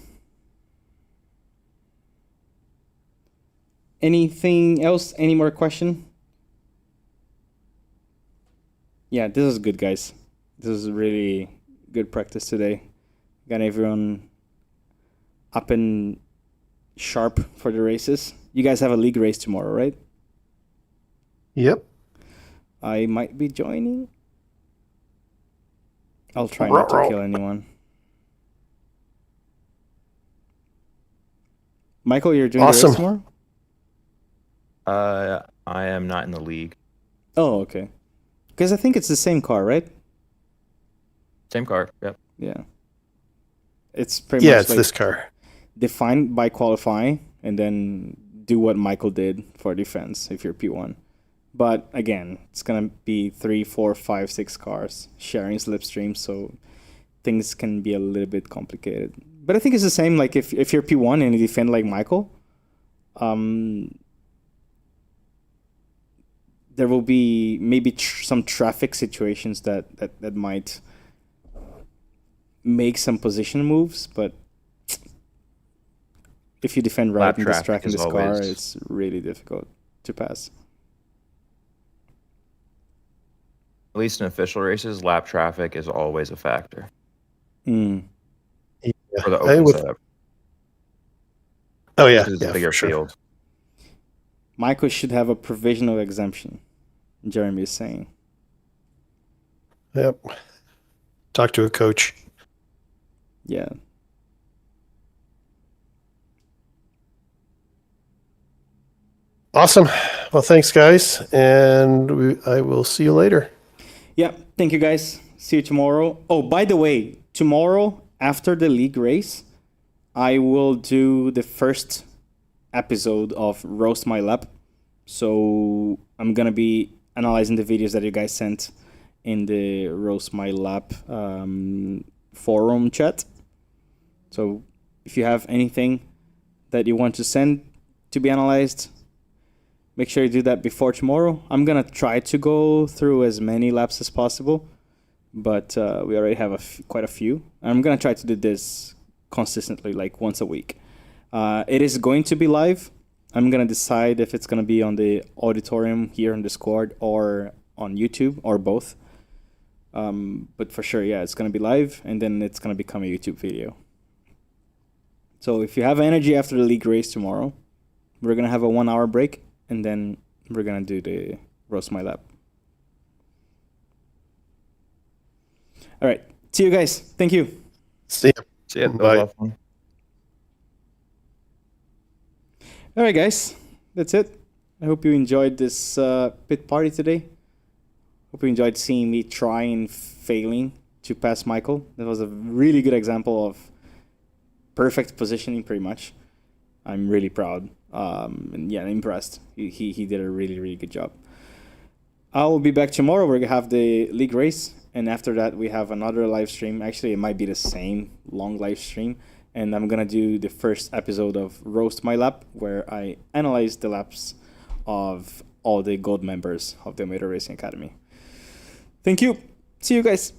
Anything else? Any more question? Yeah, this is good, guys. This is really good practice today. Got everyone up and sharp for the races. You guys have a league race tomorrow, right? Yep. I might be joining. I'll try not to kill anyone. Michael, you're doing Awesome. the race tomorrow? I am not in the league. Oh, okay. Because I think it's the same car, right? Same car. Yep. Yeah. It's pretty much It's like this car. define by qualifying and then do what Michael did for defense if you're P1. But again, it's going to be 3, 4, 5, 6 cars sharing slipstream, so things can be a little bit complicated. But I think it's the same, like if you're P1 and you defend like Michael, there will be maybe some traffic situations that might make some position moves, but if you defend right Lap in this track traffic in is this car, always- it's really difficult to pass. At least in official races, lap traffic is always a factor Mm. for the I open would- setup. Oh yeah, This is yeah, a bigger for sure. field. Michael should have a provisional exemption, Jeremy is saying. Yep. Talk to a coach. Yeah. Awesome. Well, thanks, guys, and I will see you later. Yeah, thank you guys. See you tomorrow. Oh, by the way, tomorrow after the league race, I will do the first episode of Roast My Lap. So I'm gonna be analyzing the videos that you guys sent in the Roast My Lap forum chat. So if you have anything that you want to send to be analyzed, make sure you do that before tomorrow. I'm gonna try to go through as many laps as possible, but we already have quite a few. I'm gonna try to do this consistently, like once a week. It is going to be live. I'm gonna decide if it's gonna be on the auditorium here on Discord or on YouTube or both. But for sure, yeah, it's gonna be live, and then it's gonna become a YouTube video. So if you have energy after the league race tomorrow, we're gonna have a 1 hour break, and then we're gonna do the Roast My Lap. All right, see you guys. Thank you. See you. See ya. That was Bye. a lot of fun. All right, guys, that's it. I hope you enjoyed this pit party today. Hope you enjoyed seeing me trying, failing to pass Michael. That was a really good example of perfect positioning, pretty much. I'm really proud. And yeah, impressed. He did a really, really good job. I will be back tomorrow. We're going to have the league race. And after that, we have another live stream. Actually, it might be the same long live stream. And I'm going to do the first episode of Roast My Lap, where I analyze the laps of all the gold members of the Omega Racing Academy. Thank you. See you guys.